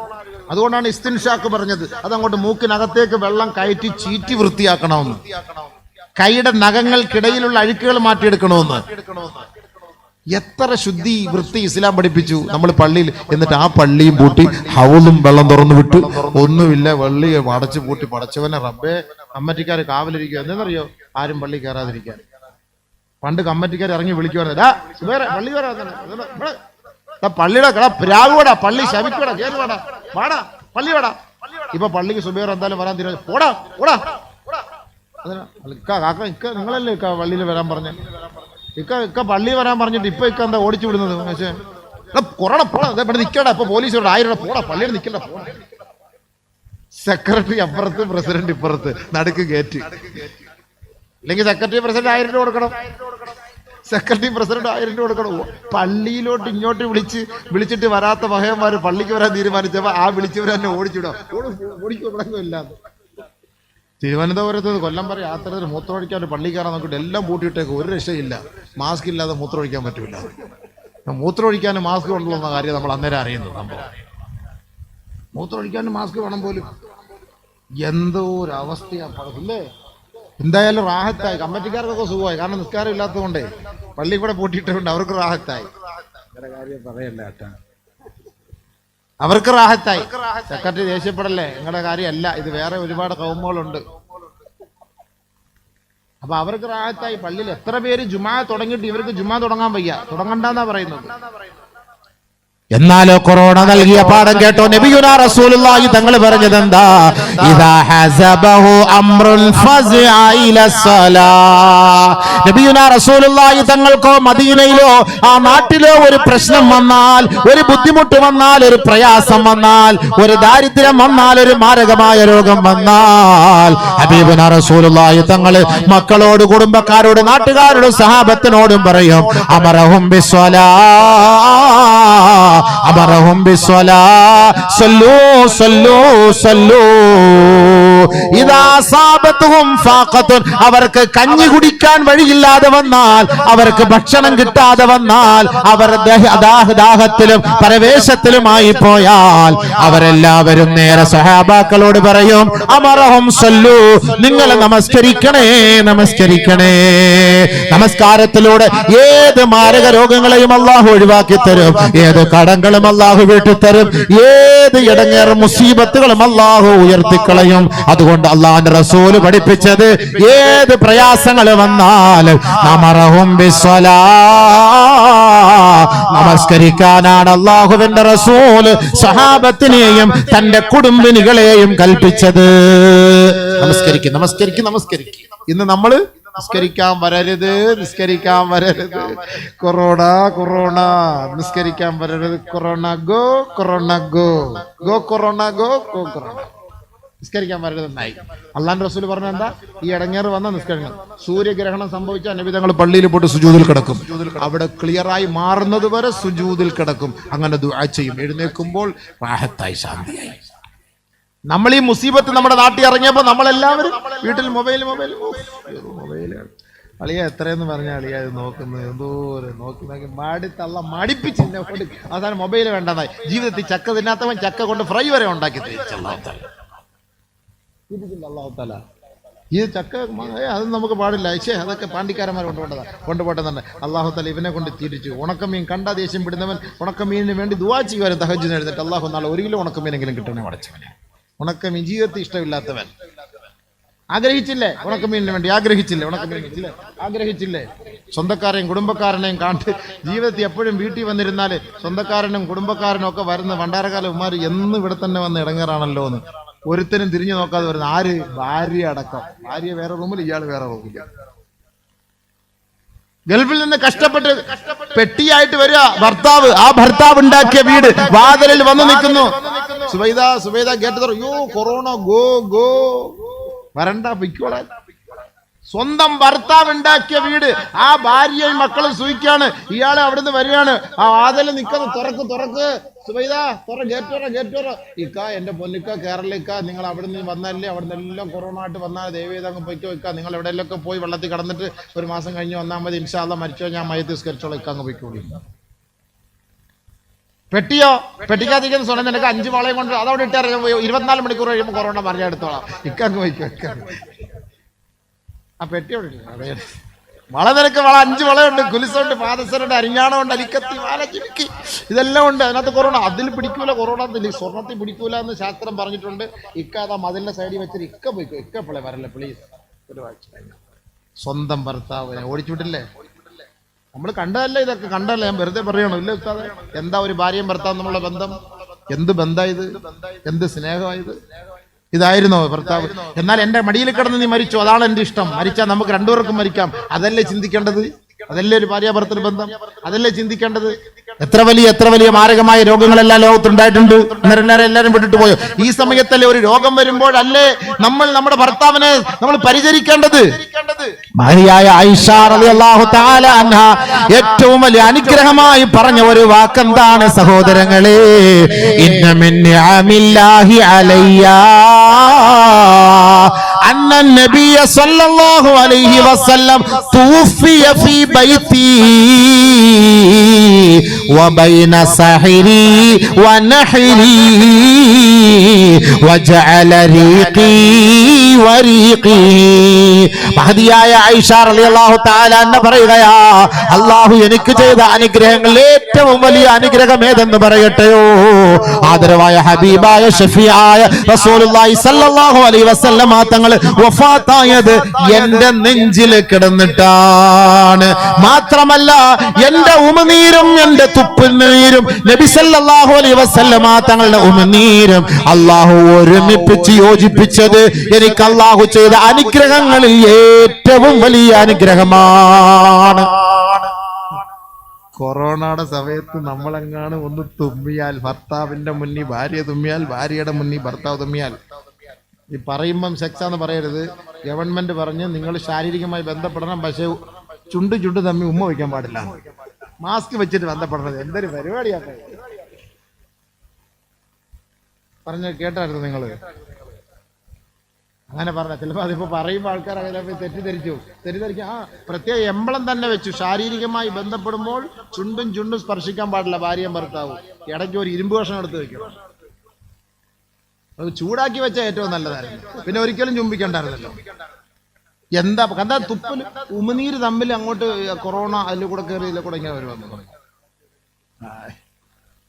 അതുകൊണ്ടാണ് ഇസ്തിൻഷാക്ക് പറഞ്ഞത്, അതങ്ങോട്ട് മൂക്കിനകത്തേക്ക് വെള്ളം കയറ്റി ചീറ്റി വൃത്തിയാക്കണമെന്ന്. കൈയുടെ നഖങ്ങൾക്കിടയിലുള്ള അഴുക്കുകൾ മാറ്റിയെടുക്കണമെന്ന്. എത്ര ശുദ്ധി വൃത്തി ഇസ്ലാം പഠിപ്പിച്ചു. നമ്മൾ പള്ളിയിൽ എന്നിട്ട് ആ പള്ളിയും പൂട്ടി ഹൗലും വെള്ളം തുറന്നു വിട്ടു, ഒന്നുമില്ല, വെള്ളി അടച്ചു പൂട്ടി. പടച്ചവനെ റബ്ബേ, കമ്മറ്റിക്കാർ കാവലിരിക്കുക. എന്തെന്നറിയോ? ആരും പള്ളി കയറാതിരിക്കാൻ. പണ്ട് കമ്മറ്റിക്കാർ ഇറങ്ങി വിളിക്കുവാണ്, പള്ളി പള്ളിയുടെ പ്രാഗുവാടാ, പള്ളി ശവിക്കടാ, കയറി വാടാ, വാടാ പള്ളി വാടാ. ഇപ്പൊ പള്ളിക്ക് സുബൈർ എന്തായാലും വരാൻ തീരുമാനം. പോടാ പോടാ. ഇക്ക നിങ്ങളല്ലേ ഇക്ക പള്ളിയിൽ വരാൻ പറഞ്ഞ? ഇക്ക പള്ളി വരാൻ പറഞ്ഞിട്ട് ഇപ്പൊ ഇക്ക എന്താ ഓടിച്ചു വിടുന്നത്? പക്ഷേ കൊറോണ പോടാ, നിക്കടാ, ഇപ്പൊ പോലീസ് 1000 രൂപ പോടാ, പള്ളിയിൽ നിൽക്കണ്ട. സെക്രട്ടറി അപ്പുറത്ത്, പ്രസിഡന്റ് ഇപ്പുറത്ത്, നടുക്ക് ഗേറ്റ്. അല്ലെങ്കിൽ സെക്രട്ടറി പ്രസിഡന്റ് 1000 രൂപ കൊടുക്കണം. സെക്രട്ടറി പ്രസിഡന്റ് 1000 രൂപ കൊടുക്കണം. പള്ളിയിലോട്ട് ഇങ്ങോട്ട് വിളിച്ചിട്ട് വരാത്ത മഹയന്മാര് പള്ളിക്ക് വരാൻ തീരുമാനിച്ചപ്പോ ആ വിളിച്ചവർ തന്നെ ഓടിച്ചിടാം. ഓടിക്കൊള്ളാമില്ലാതെ തിരുവനന്തപുരത്ത് കൊല്ലം വരെ യാത്രയിൽ മൂത്രമൊഴിക്കാൻ പള്ളി കയറാൻ നോക്കിയിട്ട് എല്ലാം പൂട്ടിയിട്ടേക്ക്. ഒരു രക്ഷയില്ല. മാസ്ക് ഇല്ലാതെ മൂത്രമൊഴിക്കാൻ പറ്റൂല. മൂത്രമൊഴിക്കാൻ മാസ്ക് കൊണ്ടുള്ള കാര്യം നമ്മൾ അന്നേരം അറിയുന്നത്. മൂത്രമൊഴിക്കാൻ മാസ്ക് വേണം പോലും. എന്തോ ഒരു അവസ്ഥയാണ് ഇല്ലേ. എന്തായാലും റാഹത്തായി. കമ്മിറ്റിക്കാർക്കൊക്കെ സുഖമായി, കാരണം നിസ്കാരം ഇല്ലാത്തതുകൊണ്ടേ പള്ളി കൂടെ പൂട്ടിയിട്ടുണ്ട്. അവർക്ക് റാഹത്തായി. കാര്യം പറയല്ല കേട്ടാ. അവർക്ക് റാഹത്തായി. സെക്രട്ടറി ദേഷ്യപ്പെടല്ലേ, നിങ്ങളുടെ കാര്യമല്ല ഇത്, വേറെ ഒരുപാട് കൗമുകളുണ്ട്. അപ്പൊ അവർക്ക് റാഹത്തായി. പള്ളിയിൽ എത്ര പേര് ജുമാ തുടങ്ങിയിട്ട് ഇവർക്ക് ജുമാ തുടങ്ങാൻ വയ്യ, തുടങ്ങണ്ടെന്നാ പറയുന്നത്. എന്നാലോ കൊറോണ നൽകിയ പാഠം കേട്ടോ. നബിയുനാ റസൂലുള്ളാഹി തങ്ങൾ പറഞ്ഞത് എന്താ? ഇദാ ഹസബഹു അംറുൽ ഫസ്അ ഇലസ്സലാ. നബിയുനാ റസൂലുള്ളാഹി തങ്ങൾക്കോ മദീനയിലോ ആ നാട്ടിലോ ഒരു പ്രശ്നം വന്നാൽ, ഒരു ബുദ്ധിമുട്ട് വന്നാൽ, ഒരു പ്രയാസം വന്നാൽ, ഒരു ദാരിദ്ര്യം വന്നാൽ, ഒരു മാരകമായ രോഗം വന്നാൽ, ഹബീബുനാ റസൂലുള്ളാഹി തങ്ങൾ മക്കളോട്, കുടുംബക്കാരോട്, നാട്ടുകാരോട്, സഹാബത്തിനോടും പറയും, അമറഹും ബിസ്സലാ അമറഹും ബിസ്സലാ സല്ലൂ സല്ലൂ സല്ലൂ ഇദാ സാബത്തുഹും ഫാഖത്തുൻ. അവർക്ക് കഞ്ഞി കുടിക്കാൻ വഴിയില്ലാതെ വന്നാൽ, അവർക്ക് ഭക്ഷണം കിട്ടാതെ വന്നാൽ, അവർ ദാഹത്തിലും പരവേശത്തിലുമായി പോയാൽ അവരെല്ലാവരും നേരെ സഹാബാക്കളോട് പറയും, അമറഹും സല്ലൂ, നിങ്ങൾ നമസ്കരിക്കണേ, നമസ്കരിക്കണേ. നമസ്കാരത്തിലൂടെ ഏത് മാരക രോഗങ്ങളെയും അല്ലാഹു ഒഴിവാക്കി തരും, ഏത് കടങ്ങളും അല്ലാഹു വീട്ടിത്തരും, ഏത് ഇടങ്ങേറും മുസീബത്തുകളും അല്ലാഹു ഉയർത്തിക്കളയും. അതുകൊണ്ട് അല്ലാഹുവിന്റെ റസൂൽ പഠിപ്പിച്ചത്, ഏത് പ്രയാസങ്ങൾ വന്നാലും അമറഹും ബിസ്സലാ, നമസ്കരിക്കാനാണ് അല്ലാഹുവിന്റെ റസൂൽ സഹാബത്തിനെയും തന്റെ കുടുംബിനികളെയും കൽപ്പിച്ചത്. നമസ്കരിക്കും, നമസ്കരിക്കും, നമസ്കരിക്കും. ഇന്ന് നമ്മള് നിസ്കരിക്കാൻ വരരുത്, നിസ്കരിക്കാൻ വരരുത്, കൊറോണ കൊറോണ, നിസ്കരിക്കാൻ വരരുത്, corona go, corona go, go corona go, go corona. നിസ്കരിക്കാൻ വരരുതെന്നായി. അള്ളാന്റെ റസൂൽ പറഞ്ഞ എന്താ? ഈ ഇടങ്ങേറ് വന്ന നിസ്കരിക്കണം. സൂര്യഗ്രഹണം സംഭവിച്ചാൽ നബി തങ്ങൾ പള്ളിയിൽ പോയിട്ട് സുജൂദിൽ കിടക്കും. അവിടെ ക്ലിയറായി മാറുന്നത് വരെ സുജൂദിൽ കിടക്കും. അങ്ങനെ ദുആ ചെയ്യും. എഴുന്നേൽക്കുമ്പോൾ റാഹത്തായി, ശാന്തിയായി. നമ്മൾ ഈ മുസീബത്ത് നമ്മുടെ നാട്ടിൽ ഇറങ്ങിയപ്പോ നമ്മളെല്ലാവരും വീട്ടിൽ മൊബൈൽ അളിയ എത്രയെന്ന് പറഞ്ഞാൽ അളിയ നോക്കുന്നത്, എന്തോ നോക്കി നോക്കി മടിപ്പിച്ച് അവസാനം മൊബൈൽ വേണ്ടെന്നായി. ജീവിതത്തിൽ ചക്ക തിന്നാത്തവൻ ചക്ക കൊണ്ട് ഫ്രൈ വരെ ഉണ്ടാക്കി അല്ലാഹുതആല. ഈ ചക്ക അത് നമുക്ക് പാടില്ല, അതൊക്കെ പാണ്ടിക്കാരന്മാർ കൊണ്ടുപോട്ടെ തന്നെ. അല്ലാഹുതആല ഇവനെ കൊണ്ട് തിരിച്ചു. ഉണക്കമീൻ കണ്ടാ ദേഷ്യം പിടുന്നവൻ ഉണക്കമീനിന് വേണ്ടി ദുആ ചെയ്യുവാൻ തഹജ്ജുദ് എഴുന്നിട്ട്, അല്ലാഹു നാളെ 1 കിലോ ഉണക്കമീനെങ്കിലും കിട്ടണേ അടച്ചവനെ. ഉണക്കമീൻ ജീവിതത്തിൽ ഇഷ്ടമില്ലാത്തവൻ ആഗ്രഹിച്ചില്ലേ? ഉണക്കമീനിന് വേണ്ടി ആഗ്രഹിച്ചില്ലേ? ഉണക്കമീൻ ആഗ്രഹിച്ചില്ലേ? സ്വന്തക്കാരെയും കുടുംബക്കാരനെയും കാണ്ട് ജീവിതത്തിൽ എപ്പോഴും വീട്ടിൽ വന്നിരുന്നാല് സ്വന്തക്കാരനും കുടുംബക്കാരനും ഒക്കെ വരുന്ന ഭണ്ഡാരകാല ഉമ്മാർ എന്നും ഇവിടെ തന്നെ വന്ന് ഇടങ്ങേറാണല്ലോ എന്ന് ഒരുത്തനും തിരിഞ്ഞു നോക്കാതെ വരുന്ന ആര്? ഭാര്യ അടക്കം. ഭാര്യ വേറെ റൂമിൽ, ഇയാൾ വേറെ റൂമിൽ. ഗൾഫിൽ നിന്ന് കഷ്ടപ്പെട്ട് പെട്ടിയായിട്ട് വരിക ഭർത്താവ്. ആ ഭർത്താവ് ഉണ്ടാക്കിയ വീട് വാതിലിൽ വന്ന് നിൽക്കുന്നു. സുബൈദ കേട്ട് യോ കൊറോണ ഗോ ഗോ, വരണ്ട, പൊയ്ക്കോളാൻ. സ്വന്തം ഭർത്താവ് ഉണ്ടാക്കിയ വീട്, ആ ഭാര്യയും മക്കളും സൂയിക്കാണ്. ഇയാളെ അവിടുന്ന് വരികയാണ്. ആ വാതിൽ നിൽക്കുന്നു. തുറക്ക് സുബൈദ, ഗേറ്റോറ. ഇക്ക, എന്റെ പൊന്നിക്ക, കേരളിക്ക, നിങ്ങൾ അവിടെ നിന്ന് വന്നല്ലേ, അവിടെ നിന്നെല്ലാം കൊറോണ ആയിട്ട് വന്നാൽ ദയവേദ അങ്ങ് പൊയ്ക്കോ ഇക്ക. നിങ്ങൾ എവിടെയെല്ലാം പോയി വെള്ളത്തിൽ കടന്നിട്ട് 1 മാസം കഴിഞ്ഞ് വന്നാൽ മതി. ഇൻഷാ അല്ലാഹ് മരിച്ചോ ഞാൻ മയ്യത്ത് നിസ്കരിച്ചോളാം, ഇക്ക അങ്ങ് പൊയ്ക്കോളി. പെട്ടിയോ? പെട്ടിക്കാതിരിക്കുന്ന സ്വന്തം നിനക്ക് 5 വളയും കൊണ്ട് അതവിടെ ഇട്ടേ 24 മണിക്കൂർ കഴിയുമ്പോൾ കൊറോണ പറഞ്ഞ എടുത്തോളാം, ഇക്ക അങ്ങ് പൊയ്ക്കോ. ആ പെട്ടിയോടെ വള, നിനക്ക് വള 5 വളയുണ്ട്, കുലിസുണ്ട്, പാദസരുണ്ട്, അരിഞ്ഞാണമുണ്ട്, അലിക്കത്തി, വാല, ചിമിക്കി, ഇതെല്ലാം ഉണ്ട്. അതിനകത്ത് കൊറോണ. അതിൽ പിടിക്കൂല കൊറോണ, സ്വർണ്ണത്തിൽ പിടിക്കൂല എന്ന് ശാസ്ത്രം പറഞ്ഞിട്ടുണ്ട്. ഇക്ക അതാ മതിലിന്റെ സൈഡിൽ വെച്ചിട്ട് ഇക്ക പോയിക്കോ, ഇക്ക പിള്ളേ വരല്ലേ പ്ലീസ്. സ്വന്തം ഭർത്താവിനെ ഓടിച്ചുവിട്ടില്ലേ? നമ്മൾ കണ്ടതല്ലേ ഇതൊക്കെ? കണ്ടല്ലേ? ഞാൻ വെറുതെ പറയണോ? ഇല്ല ഉസ്താദേ. എന്താ ഒരു ഭാര്യയും ഭർത്താവും തമ്മിലുള്ള ബന്ധം? എന്ത് ബന്ധമായത്? എന്ത് സ്നേഹമായത്? ഇതായിരുന്നോ ഭർത്താവ്? എന്നാൽ എന്റെ മടിയിൽ കിടന്ന് നീ മരിച്ചു, അതാണ് എന്റെ ഇഷ്ടം. മരിച്ചാൽ നമുക്ക് 2 പേർക്കും മരിക്കാം. അതല്ലേ ചിന്തിക്കേണ്ടത്? അതല്ലേ ഒരു ഭാര്യ ഭർത്തൃ ബന്ധം? അതല്ലേ ചിന്തിക്കേണ്ടത്? എത്ര വലിയ മാരകമായ രോഗങ്ങളെല്ലാം ലോകത്തുണ്ടായിട്ടുണ്ട്. എല്ലാവരും വിട്ടിട്ട് പോയോ? ഈ സമയത്തല്ലേ ഒരു രോഗം വരുമ്പോഴല്ലേ നമ്മൾ നമ്മുടെ ഭർത്താവിനെ നമ്മൾ പരിചരിക്കേണ്ടത്? ഭാര്യയായ ആയിഷ റളിയല്ലാഹു തആല അൻഹ ഏറ്റവും വലിയ അനുഗ്രഹമായി പറഞ്ഞ ഒരു വാക്കെന്താണ് സഹോദരങ്ങളെ? ഇന്ന മിൻ നിഅമില്ലാഹി അലയ്യ അന്ന നബിയ സല്ലല്ലാഹു അലൈഹി വസല്ലം തുഫിയ ഫീ ബൈതി. وبين سحري ونحري وجعل ريقي وريقي. മഹദിയായ ആയിഷ റളിയല്ലാഹു തആല അൻഹ പറയുകയാ, അല്ലാഹു എനിക്ക് ചെയ്ത അനുഗ്രഹങ്ങളിൽ ഏറ്റവും വലിയ അനുഗ്രഹം ഏതെന്ന് പറയട്ടെയോ? ആദരവായ ഹബീബായ ഷഫീആയ റസൂലുള്ളാഹി സ്വല്ലല്ലാഹു അലൈഹി വസല്ലമ തങ്ങൾ വഫാത്തായത് എന്റെ നെഞ്ചിൽ കിടന്നിട്ടാണ്. മാത്രമല്ല എന്റെ ഉമിനീരും എന്റെ തുപ്പുനീരും നബി സല്ലല്ലാഹു അലൈഹി വസല്ലമ തങ്ങളുടെ ഉമിനീരും അല്ലാഹു ഒരുമിപ്പിച്ച് യോജിപ്പിച്ചത് എനിക്ക് അല്ലാഹു ചെയ്ത അനുഗ്രഹങ്ങളിൽ ഏറ്റവും വലിയ അനുഗ്രഹമാണ്. കൊറോണയുടെ സമയത്ത് നമ്മളെങ്ങാണ് ഒന്ന് തുമ്മിയാൽ, ഭർത്താവിന്റെ മുന്നിൽ ഭാര്യ തുമ്മിയാൽ, ഭാര്യയുടെ മുന്നിൽ ഭർത്താവ് തുമ്മിയാൽ, ഈ പറയുമ്പം സെക്സാന്ന് പറയരുത്. ഗവൺമെന്റ് പറഞ്ഞ് നിങ്ങൾ ശാരീരികമായി ബന്ധപ്പെടണം, പക്ഷെ ചുണ്ട് തമ്മി ഉമ്മ വയ്ക്കാൻ പാടില്ല. മാസ്ക് വെച്ചിട്ട് ബന്ധപ്പെടണത് എന്തൊരു പരിപാടിയാണ് പറഞ്ഞ കേട്ടായിരുന്നു നിങ്ങള്? അങ്ങനെ പറഞ്ഞ ചിലപ്പോൾ അതിപ്പോ പറയുമ്പോൾ ആൾക്കാർ അങ്ങനെ തെറ്റിദ്ധരിക്കും. ആ പ്രത്യേക എംബ്ലം തന്നെ വെച്ചു, ശാരീരികമായി ബന്ധപ്പെടുമ്പോൾ ചുണ്ടും സ്പർശിക്കാൻ പാടില്ല ഭാര്യയും ഭർത്താവും. ഇടയ്ക്ക് ഒരു ഇരുമ്പ് കഷ്ണം എടുത്ത് വെക്കും. അത് ചൂടാക്കി വെച്ചാൽ ഏറ്റവും നല്ലതായിരുന്നു. പിന്നെ ഒരിക്കലും ചുംബിക്കണ്ടായിരുന്നല്ലോ. എന്താ തുപ്പല് ഉമിനീര് തമ്മിൽ അങ്ങോട്ട് കൊറോണ അതിൽ കൂടെ കയറി ഇതിലെ കൂടെ ഇങ്ങനെ വരുമെന്ന് പറഞ്ഞു.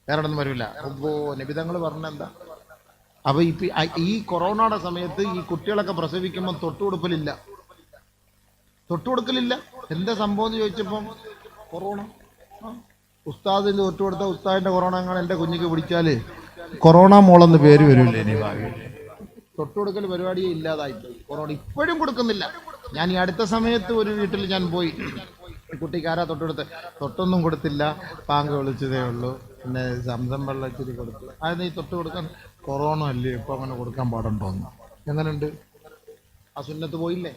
വേറെ ഒന്നും വരില്ല. നിബിധങ്ങൾ പറഞ്ഞെന്താ? അപ്പൊ ഈ കൊറോണയുടെ സമയത്ത് ഈ കുട്ടികളൊക്കെ പ്രസവിക്കുമ്പോൾ തൊട്ടുകൊടുക്കലില്ല. എന്താ സംഭവം എന്ന് ചോദിച്ചപ്പം കൊറോണ. ഉസ്താദിന് തൊട്ടുകൊടുത്ത ഉസ്താദിന്റെ കൊറോണ അങ്ങനെ എന്റെ കുഞ്ഞിക്ക് പിടിച്ചാല് കൊറോണ മോളെന്ന് പേര് വരില്ലേ ഇനി ഭാവിയിൽ? തൊട്ടുകൊടുക്കൽ പരിപാടിയെ ഇല്ലാതായിപ്പോയി. കൊറോണ ഇപ്പോഴും കൊടുക്കുന്നില്ല. ഞാൻ ഈ അടുത്ത സമയത്ത് ഒരു വീട്ടിൽ ഞാൻ പോയി, കുട്ടിക്കാരാ തൊട്ടൊന്നും കൊടുത്തില്ല, പാങ്ക് വിളിച്ചതേ ഉള്ളൂ, പിന്നെ സംസം വെള്ളം ഇച്ചിരി കൊടുത്തു. അതായത് ഈ തൊട്ട് കൊടുക്കാൻ കൊറോണ അല്ലേ, ഇപ്പൊ അങ്ങനെ കൊടുക്കാൻ പാടുണ്ടോന്ന്. എങ്ങനെയുണ്ട്? ആ സുന്നത്ത് പോയില്ലേ?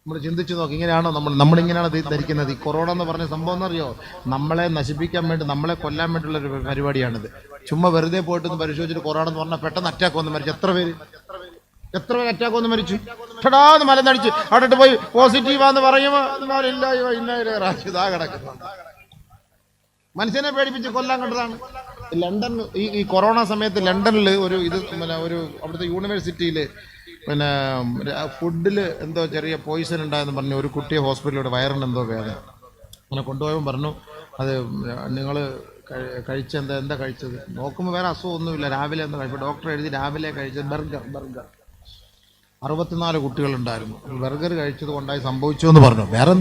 നമ്മൾ ചിന്തിച്ചു നോക്കി. ഇങ്ങനെയാണോ നമ്മളിങ്ങനെയാണ് ധരിക്കുന്നത്? ഈ കൊറോണ എന്ന് പറഞ്ഞ സംഭവം എന്നറിയോ? നമ്മളെ നശിപ്പിക്കാൻ വേണ്ടി, നമ്മളെ കൊല്ലാൻ വേണ്ടിയുള്ള ഒരു പരിപാടിയാണിത്. ചുമ്മാ വെറുതെ പോയിട്ടൊന്ന് പരിശോധിച്ചിട്ട് കൊറോണ എന്ന് പറഞ്ഞാൽ പെട്ടെന്ന് അറ്റാക്ക് വന്ന് മരിച്ചു. എത്ര പേര് അറ്റാക്ക് വന്ന് മരിച്ചു? ടാന്ന് മലന്നടിച്ച് അവിടെ പോയി പോസിറ്റീവാന്ന് പറയുമ്പോൾ ഇതാ കിടക്കുന്നു. മനുഷ്യനെ പേടിപ്പിച്ച് കൊല്ലാൻ കണ്ടതാണ്. ലണ്ടൻ ഈ കൊറോണ സമയത്ത് ലണ്ടനിൽ ഒരു അവിടുത്തെ യൂണിവേഴ്സിറ്റിയിൽ പിന്നെ ഫുഡിൽ എന്തോ ചെറിയ പോയിസൺ ഉണ്ടായെന്ന് പറഞ്ഞു. ഒരു കുട്ടിയെ ഹോസ്പിറ്റലിലൂടെ വയറിന് എന്തോ വേദന. അങ്ങനെ കൊണ്ടുപോയപ്പോൾ പറഞ്ഞു, അത് നിങ്ങൾ എന്താ കഴിച്ചത്? നോക്കുമ്പോൾ വേറെ അസുഖമൊന്നുമില്ല, രാവിലെ എന്താ കഴിച്ചത്? ഡോക്ടർ എഴുതി രാവിലെ കഴിച്ചത് ബർഗർ 64 കുട്ടികളുണ്ടായിരുന്നു. ബർഗർ കഴിച്ചത് കൊണ്ടായി സംഭവിച്ചു എന്ന് പറഞ്ഞു. വേറെ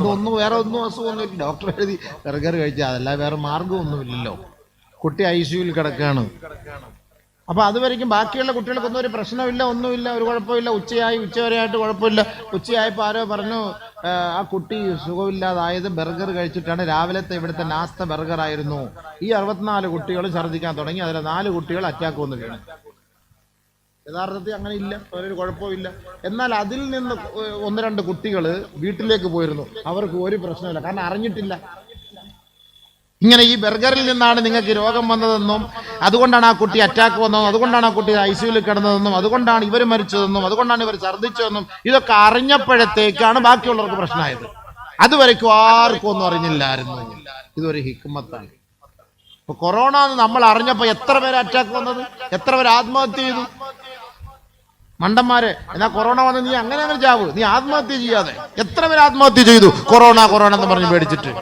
ഒന്നും അസുഖമൊന്നുമില്ല. ഡോക്ടർ എഴുതി ബർഗർ കഴിച്ചാൽ അതല്ല, വേറെ മാർഗമൊന്നുമില്ലല്ലോ. കുട്ടി ICUവിൽ കിടക്കുകയാണ്. അപ്പൊ അതുവരെയ്ക്കും ബാക്കിയുള്ള കുട്ടികൾക്കൊന്നും ഒരു പ്രശ്നമില്ല, ഒന്നുമില്ല, ഒരു കുഴപ്പമില്ല. ഉച്ചവരെയായിട്ട് കുഴപ്പമില്ല. ഉച്ചയായപ്പോൾ ആരോ പറഞ്ഞു ആ കുട്ടി സുഖമില്ലാതായത് ബർഗർ കഴിച്ചിട്ടാണ്. രാവിലത്തെ ഇവിടുത്തെ നാസ്ത ബർഗർ ആയിരുന്നു. ഈ 64 കുട്ടികൾ ഛർദ്ദിക്കാൻ തുടങ്ങി. അതിലെ 4 കുട്ടികൾ അറ്റാക്ക് വന്നു വീണു. യഥാർത്ഥത്തിൽ അങ്ങനെ ഇല്ല, ഒരു കുഴപ്പമില്ല. എന്നാൽ അതിൽ നിന്ന് 1-2 കുട്ടികൾ വീട്ടിലേക്ക് പോയിരുന്നു. അവർക്ക് ഒരു പ്രശ്നമില്ല, കാരണം അറിഞ്ഞിട്ടില്ല ഇങ്ങനെ ഈ ബർഗറിൽ നിന്നാണ് നിങ്ങൾക്ക് രോഗം വന്നതെന്നും, അതുകൊണ്ടാണ് ആ കുട്ടി അറ്റാക്ക് വന്നതെന്നും, അതുകൊണ്ടാണ് ആ കുട്ടി ICUവിൽ കിടന്നതെന്നും, അതുകൊണ്ടാണ് ഇവർ മരിച്ചതെന്നും, അതുകൊണ്ടാണ് ഇവർ ഛർദ്ദിച്ചതെന്നും ഇതൊക്കെ അറിഞ്ഞപ്പോഴത്തേക്കാണ് ബാക്കിയുള്ളവർക്ക് പ്രശ്നമായത്. അതുവരെയ്ക്കും ആർക്കും ഒന്നും അറിഞ്ഞില്ലായിരുന്നു. ഇതൊരു ഹിക്മത്താണ്. ഇപ്പൊ കൊറോണ നമ്മൾ അറിഞ്ഞപ്പോ എത്ര പേര് അറ്റാക്ക് വന്നത്, എത്ര പേര് ആത്മഹത്യ ചെയ്തു? മണ്ടന്മാരെ, എന്നാ കൊറോണ വന്ന് നീ അങ്ങനെ ചാവ്, നീ ആത്മഹത്യ ചെയ്യാതെ. എത്ര പേര് ആത്മഹത്യ ചെയ്തു കൊറോണ എന്ന് പറഞ്ഞ് പേടിച്ചിട്ട്?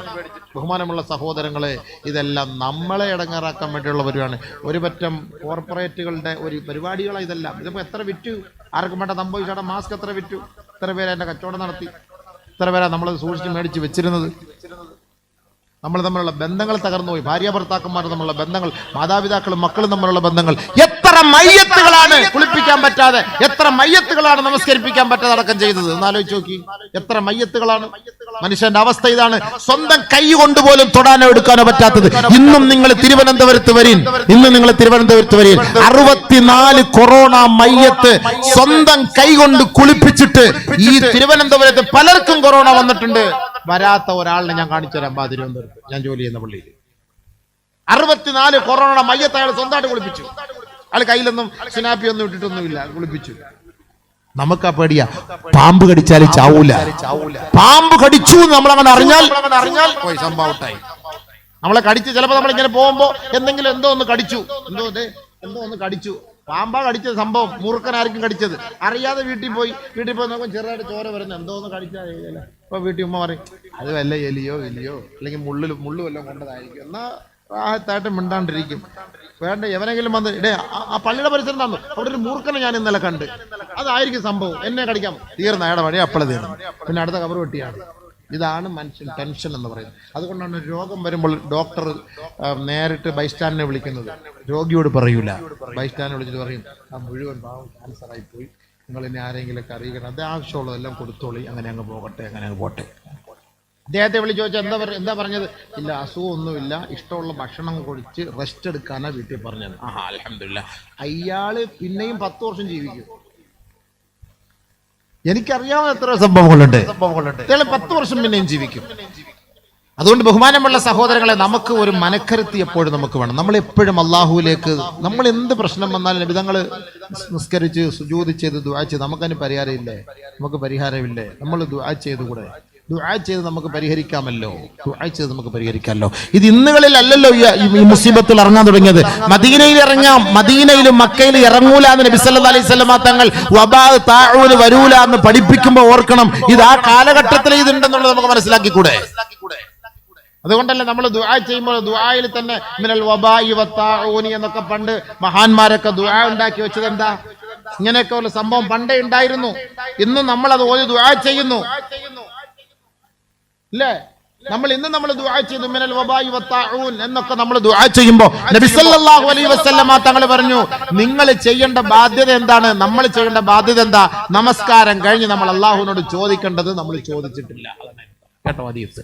ബഹുമാനമുള്ള സഹോദരങ്ങളെ, ഇതെല്ലാം നമ്മളെ ഇടങ്ങാറാക്കാൻ വേണ്ടിയുള്ള പരിപാടിയാണ്. ഒരു പറ്റം കോർപ്പറേറ്റുകളുടെ ഒരു പരിപാടികളാണ് ഇതെല്ലാം. ഇതിപ്പോ എത്ര വിറ്റു? ആർക്കും വേണ്ട സംഭവിച്ചാടെ മാസ്ക് എത്ര വിറ്റു? എത്ര പേരെ അതിന്റെ കച്ചവടം നടത്തി? എത്ര പേരാ നമ്മൾ സൂക്ഷിച്ച് മേടിച്ച് വെച്ചിരുന്നത്? നമ്മൾ തമ്മിലുള്ള ബന്ധങ്ങൾ തകർന്നു പോയി. ഭാര്യ ഭർത്താക്കന്മാർ തമ്മിലുള്ള ബന്ധങ്ങൾ, മാതാപിതാക്കളും മക്കളും തമ്മിലുള്ള ബന്ധങ്ങൾ. എത്ര മയ്യത്തുകളാണ് കുളിപ്പിക്കാൻ പറ്റാതെ, എത്ര മയ്യത്തുകളാണ് നമസ്കരിപ്പിക്കാൻ പറ്റാതെ അടക്കം ചെയ്തത്? എന്നാലോചിച്ച് നോക്കി. എത്ര മയ്യത്തുകളാണ്. മനുഷ്യന്റെ അവസ്ഥ ഇതാണ്. സ്വന്തം കൈ കൊണ്ടുപോലും തൊടാനോ എടുക്കാനോ പറ്റാത്തത്. ഇന്നും നിങ്ങൾ തിരുവനന്തപുരത്ത് വരീൻ, 64 കൊറോണ മയ്യത്ത് സ്വന്തം കൈ കൊണ്ട് കുളിപ്പിച്ചിട്ട് ഈ തിരുവനന്തപുരത്ത് പലർക്കും കൊറോണ വന്നിട്ടുണ്ട്. വരാത്ത ഒരാളിനെ ഞാൻ കാണിച്ചു തരാം. തിരുവനന്തപുരത്ത് ഞാൻ ജോലി ചെയ്യുന്ന പള്ളിയിൽ 64 കൊറോണ മയ്യത്ത് അയാൾ സ്വന്തമായിട്ട് കുളിപ്പിച്ചു. അയാൾ കയ്യിലൊന്നും സിനാപ്പി ഒന്നും ഇട്ടിട്ടൊന്നുമില്ല, കുളിപ്പിച്ചു. നമുക്ക് ആ പേടിയാ. പാമ്പ് കടിച്ചാൽ ചാവൂല. പാമ്പ് കടിച്ചു നമ്മളങ്ങനെ അറിഞ്ഞാൽ പോയി സംഭവട്ടായി. നമ്മളെ കടിച്ച് ചിലപ്പോൾ നമ്മളിങ്ങനെ പോകുമ്പോൾ എന്തെങ്കിലും എന്തോ ഒന്ന് കടിച്ചു, പാമ്പാ കടിച്ച സംഭവം, മൂർഖനായിരിക്കും കടിച്ചത്, അറിയാതെ വീട്ടിൽ പോയി നോക്കുമ്പോൾ ചെറുതായിട്ട് ചോര വരുന്നത്, എന്തോ ഒന്ന് കടിച്ചാൽ ഇപ്പൊ വീട്ടിൽ ഉമ്മ പറയും അത് വല്ല എലിയോ അല്ലെങ്കിൽ മുള്ളു വല്ലതും കൊണ്ടതായിരിക്കും, എന്നാ റാഹത്തായിട്ട് മിണ്ടാണ്ടിരിക്കും. വേണ്ട എവനെങ്കിലും വന്ന് ആ പള്ളിയുടെ പരിസരം തന്നു, അവിടെ ഒരു മൂർഖനെ ഞാൻ ഇന്നലെ കണ്ട്, അതായിരിക്കും സംഭവം, എന്നെ കടിക്കാം, തീർന്ന അയാളുടെ വഴി അപ്പളെ തീർന്നു, പിന്നെ അടുത്ത കവർ വെട്ടിയാണ്. ഇതാണ് മനുഷ്യൻ ടെൻഷൻ എന്ന് പറയുന്നത്. അതുകൊണ്ടാണ് രോഗം വരുമ്പോൾ ഡോക്ടർ നേരിട്ട് ബൈസ്റ്റാൻഡിനെ വിളിക്കുന്നത്, രോഗിയോട് പറയൂല. ബൈസ്റ്റാൻഡിനെ വിളിച്ചിട്ട് പറയും ആ മുഴുവൻ പാവം ക്യാൻസറായി പോയി, നിങ്ങൾ ഇനി ആരെങ്കിലൊക്കെ അറിയിക്കണം, അത് ആവശ്യമുള്ളതെല്ലാം കൊടുത്തോളി, അങ്ങനെ അങ്ങ് പോട്ടെ. അദ്ദേഹത്തെ വിളിച്ച് ചോദിച്ചാൽ എന്താ പറഞ്ഞത്? ഇല്ല, അസുഖമൊന്നുമില്ല, ഇഷ്ടമുള്ള ഭക്ഷണം കഴിച്ച് റെസ്റ്റ് എടുക്കാനാണ് വീട്ടിൽ പറഞ്ഞത്. അൽഹംദുലില്ലാഹ്. അയാള് പിന്നെയും 10 വർഷം ജീവിക്കും. എനിക്കറിയാവുന്ന എത്ര സംഭവങ്ങളുണ്ട്. 10 വർഷം പിന്നെയും ജീവിക്കും. അതുകൊണ്ട് ബഹുമാനമുള്ള സഹോദരങ്ങളെ, നമുക്ക് ഒരു മനക്കരുത്തി എപ്പോഴും നമുക്ക് വേണം. നമ്മൾ എപ്പോഴും അള്ളാഹുവിലേക്ക്, നമ്മൾ എന്ത് പ്രശ്നം വന്നാലും നബിതങ്ങൾ നിസ്കരിച്ച് സുജൂദ് ചെയ്ത് ദുആ ചെയ്ത്, നമുക്കതിന് പരിഹാരമില്ലേ? നമുക്ക് പരിഹാരമില്ലേ? നമ്മൾ ദുആ ചെയ്തുകൂടെ? ദുആ ചെയ്ത് നമുക്ക് പരിഹരിക്കാമല്ലോ. ഇത് ഇന്നുകളിൽ അല്ലല്ലോ ഈ മുസീബത്തിൽ ഇറങ്ങാൻ തുടങ്ങിയത്. മദീനയിൽ ഇറങ്ങാം, മദീനയിലും മക്കയിലും ഇറങ്ങൂല എന്ന് നബി സല്ലല്ലാഹു അലൈഹി വസല്ലം തങ്ങൾ വബാ താഊൻ വരൂല എന്ന് പഠിപ്പിക്കുമ്പോൾ ഓർക്കണം, ഇത് ആ കാലഘട്ടത്തിൽ ഇതുണ്ടെന്നുള്ളത് നമുക്ക് മനസ്സിലാക്കിക്കൂടെ? അതുകൊണ്ടല്ലേ നമ്മൾ ദുആ ചെയ്യുമ്പോൾ ദുആയിൽ തന്നെ മിനൽ വബാഇ വത്താഊനി എന്നൊക്കെ പണ്ട് മഹാന്മാരൊക്കെ ദുആ ഉണ്ടാക്കി വെച്ചത് എന്താ? ഇങ്ങനെയൊക്കെ ഉള്ള സംഭവം പണ്ടേ ഉണ്ടായിരുന്നു. ഇന്നും നമ്മൾ അത് ഓതി ദുആ ചെയ്യുന്നു, അല്ലേ? നമ്മൾ ദുആ ചെയ്യുന്നു മിനൽ വബാഇ വത്താഊൻ എന്നൊക്കെ നമ്മൾ ദുആ ചെയ്യുമ്പോൾ നബി സല്ലല്ലാഹു അലൈഹി വസല്ലം തങ്ങൾ പറഞ്ഞു, നിങ്ങൾ ചെയ്യേണ്ട ബാധ്യത എന്താണ്? നമ്മൾ ചെയ്യേണ്ട ബാധ്യത എന്താ? നമസ്കാരം കഴിഞ്ഞ് നമ്മൾ അല്ലാഹുവിനോട് ചോദിക്കേണ്ടത് നമ്മൾ ചോദിച്ചിട്ടില്ല. കേട്ടോ ഹദീസ്.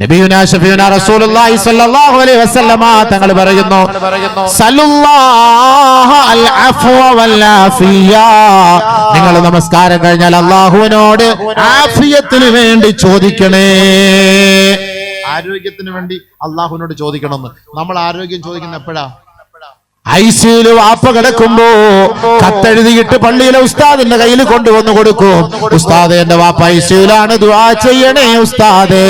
നബിയുനാ ശഫീഉനാ റസൂലുള്ളാഹി സ്വല്ലല്ലാഹു അലൈഹി വസല്ലം തങ്ങൾ പറയുന്നു, സല്ലല്ലാഹു അൽ അഫ്വ വൽ ആഫിയ. നിങ്ങൾ നമസ്കാരം കഴിഞ്ഞാൽ അല്ലാഹുവിനോട് ആഫിയത്തിന് വേണ്ടി ചോദിക്കണേ. ആരോഗ്യത്തിന് വേണ്ടി അല്ലാഹുവിനോട് ചോദിക്കണമെന്ന്. നമ്മൾ ആരോഗ്യം ചോദിക്കുന്ന എപ്പോഴാ? ഐസിയില് വാപ്പ കിടക്കുമ്പോ കത്തെഴുതിയിട്ട് പള്ളിയിലെ ഉസ്താദിന്റെ കയ്യിൽ കൊണ്ടുവന്ന് കൊടുക്കും. ഉസ്താദേ, എന്റെ വാപ്പ ഐസിയിലാണ്, ദുആ ചെയ്യണേ ഉസ്താദേ.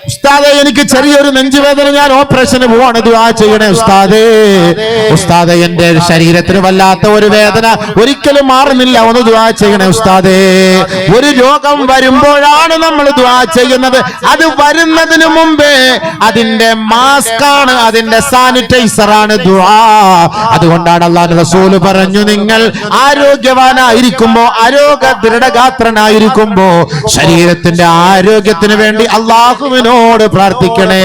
ഉസ്താദേ, എനിക്ക് ചെറിയൊരു നെഞ്ചുവേദന, ഞാൻ ഓപ്പറേഷന് പോവാണ്, ദുആ ചെയ്യണേ ഉസ്താദേ. ഉസ്താദേ, എന്റെ ശരീരത്തിന് വല്ലാത്ത ഒരു വേദന ഒരിക്കലും മാറുന്നില്ല, ഒന്ന് ദുആ ചെയ്യണേ ഉസ്താദേ. ഒരു രോഗം വരുമ്പോഴാണ് നമ്മൾ ദുആ ചെയ്യുന്നത്. അത് വരുന്നതിന് മുമ്പേ അതിന്റെ മാസ്കാണ്, അതിന്റെ സാനിറ്റൈസറാണ് ദുആ. അതുകൊണ്ടാണ് അല്ലാഹുവിന്റെ റസൂൽ പറഞ്ഞു, നിങ്ങൾ ആരോഗ്യവാനായിരിക്കുമ്പോ, ആരോഗ്യ ദൃഢഗാത്രനായിരിക്കുമ്പോ ശരീരത്തിന്റെ ആരോഗ്യത്തിന് വേണ്ടി അല്ലാഹുവിനോട് പ്രാർത്ഥിക്കണേ.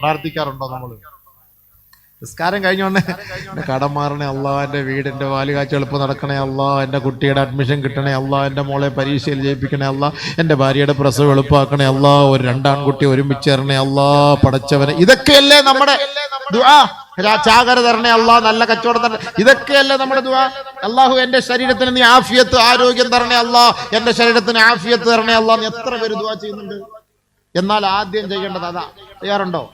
പ്രാർത്ഥിക്കാറുണ്ടോ നമ്മൾ? നിസ്കാരം കഴിഞ്ഞോണ്ട് എന്റെ കടം മാറണേ അല്ലാ, എന്റെ വീടിന്റെ വാലുകാഴ്ച എളുപ്പം നടക്കണേ അല്ലാ, എന്റെ കുട്ടിയുടെ അഡ്മിഷൻ കിട്ടണേ അല്ലാ, എന്റെ മോളെ പരീക്ഷയിൽ ജയിപ്പിക്കണേ അല്ലാ, എന്റെ ഭാര്യയുടെ പ്രസവം എളുപ്പമാക്കണേ അല്ലാ, ഒരു 2 ആൺകുട്ടി ഒരുമിച്ച് തരണേ അല്ലാ, പടച്ചവനെ. ഇതൊക്കെയല്ലേ നമ്മുടെ ദുആ? ചാകര തരണേ അല്ലാ, നല്ല കച്ചവടം തരണേ, ഇതൊക്കെയല്ലേ നമ്മുടെ ദുആ? അല്ലാഹു എന്റെ ശരീരത്തിന് നീ ആഫിയത്ത്, ആരോഗ്യം തരണേ അല്ലാ, എന്റെ ശരീരത്തിന് ആഫിയത്ത് തരണേ അല്ലാ. എത്ര പേര് ദുആ ചെയ്യുന്നുണ്ട്? എന്നാൽ ആദ്യം ചെയ്യേണ്ടത് അതാ. ചെയ്യാറുണ്ടോ?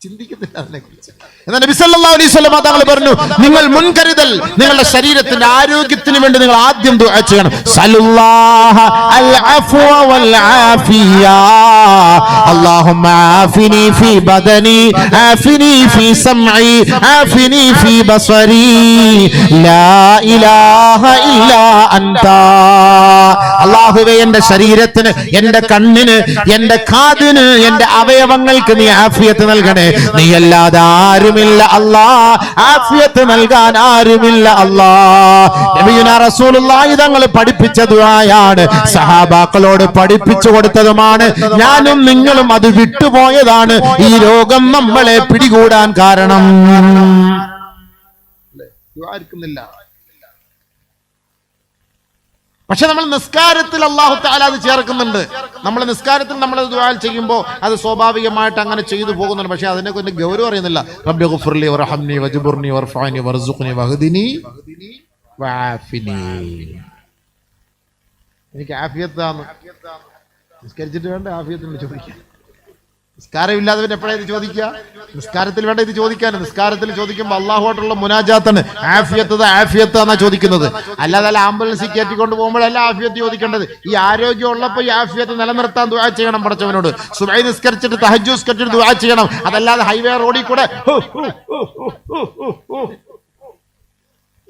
ചിന്തിക്കുന്നില്ല അതിനെക്കുറിച്ച്. എന്നാൽ നബി സല്ലല്ലാഹു അലൈഹി വസല്ലം തങ്ങൾ പറഞ്ഞു, നിങ്ങൾ മുൻകരുതൽ, നിങ്ങളുടെ ശരീരത്തിന്റെ ആരോഗ്യത്തിന് വേണ്ടി നിങ്ങൾ ആദ്യം ദുആ ചെയ്യണം. സല്ലല്ലാഹു അൽ അഫ്വ വൽ ആഫിയ. അല്ലാഹുമ്മ ആഫിനി ഫീ ബദനി, ആഫിനി ഫീ സമഇ, ആഫിനി ഫീ ബസരി, ലാ ഇലാഹ ഇല്ലാ അൻത. അല്ലാഹുവേ, എന്റെ ശരീരത്തിന്, എന്റെ കണ്ണിന്, എന്റെ കാതിന്, എന്റെ അവയവങ്ങൾക്ക് നീ ആഫിയത്ത് നൽകണേ. നീ അല്ലാതെ ആരുമില്ല അല്ലാ, ആഫിയത്ത് നൽകാൻ ആരുമില്ല അല്ലാ. നബിയുനാ റസൂലുള്ളാഹി തങ്ങൾ പഠിപ്പിച്ച ദുആയാണ്, സഹാബാക്കളോട് പഠിപ്പിച്ചു കൊടുത്തതുമാണ്. ഞാനും നിങ്ങളും അത് വിട്ടുപോയതാണ് ഈ രോഗം നമ്മളെ പിടികൂടാൻ കാരണം. പക്ഷെ നമ്മൾ നിസ്കാരത്തിൽ അല്ലാഹു തആല അത് ചേർക്കുന്നുണ്ട്. നമ്മൾ നിസ്കാരത്തിൽ നമ്മൾ ദുആ ചെയ്യുമ്പോൾ അത് സ്വാഭാവികമായിട്ട് അങ്ങനെ ചെയ്തു പോകുന്നുണ്ട്. പക്ഷെ അതിനെക്കുറിച്ച് ഗൗരവം അറിയുന്നില്ല. റബ്ബി ഗുഫ്ർലി വർഹംനി വജ്ബുർനി വർഫഅനി വർസുഖ്നി വഹ്ദിനി വആഫിനി. എനിക്ക് ആഫിയത്ത് ആണ്. നിസ്കരിച്ചിട്ട് വേണ്ട ആഫിയത്തിന് ചോദിക്കാൻ. നിസ്കാരം ഇല്ലാത്തവൻ എപ്പോഴാണ് ഇത് ചോദിക്കുക? നിസ്കാരത്തിൽ വേണ്ട ഇത് ചോദിക്കാൻ. നിസ്കാരത്തിൽ ചോദിക്കുമ്പോൾ അള്ളാഹുവായിട്ടുള്ള മുനാജാത്താണ്. ആഫിയത്ത് എന്നാ ചോദിക്കുന്നത്. അല്ലാതെ ആംബുലൻസിൽ കയറ്റിക്കൊണ്ട് പോകുമ്പോഴല്ല ആഫിയത്ത് ചോദിക്കേണ്ടത്. ഈ ആരോഗ്യം ഉള്ളപ്പോൾ ഈ ആഫിയത്ത് നിലനിർത്താൻ ദുആ ചെയ്യണം പടച്ചവനോട്. സുബഹി നിസ്കരിച്ചിട്ട് തഹജ്ജുദ് നിസ്കരിച്ചിട്ട് ദുആ ചെയ്യണം. അതല്ലാതെ ഹൈവേ റോഡിൽ കൂടെ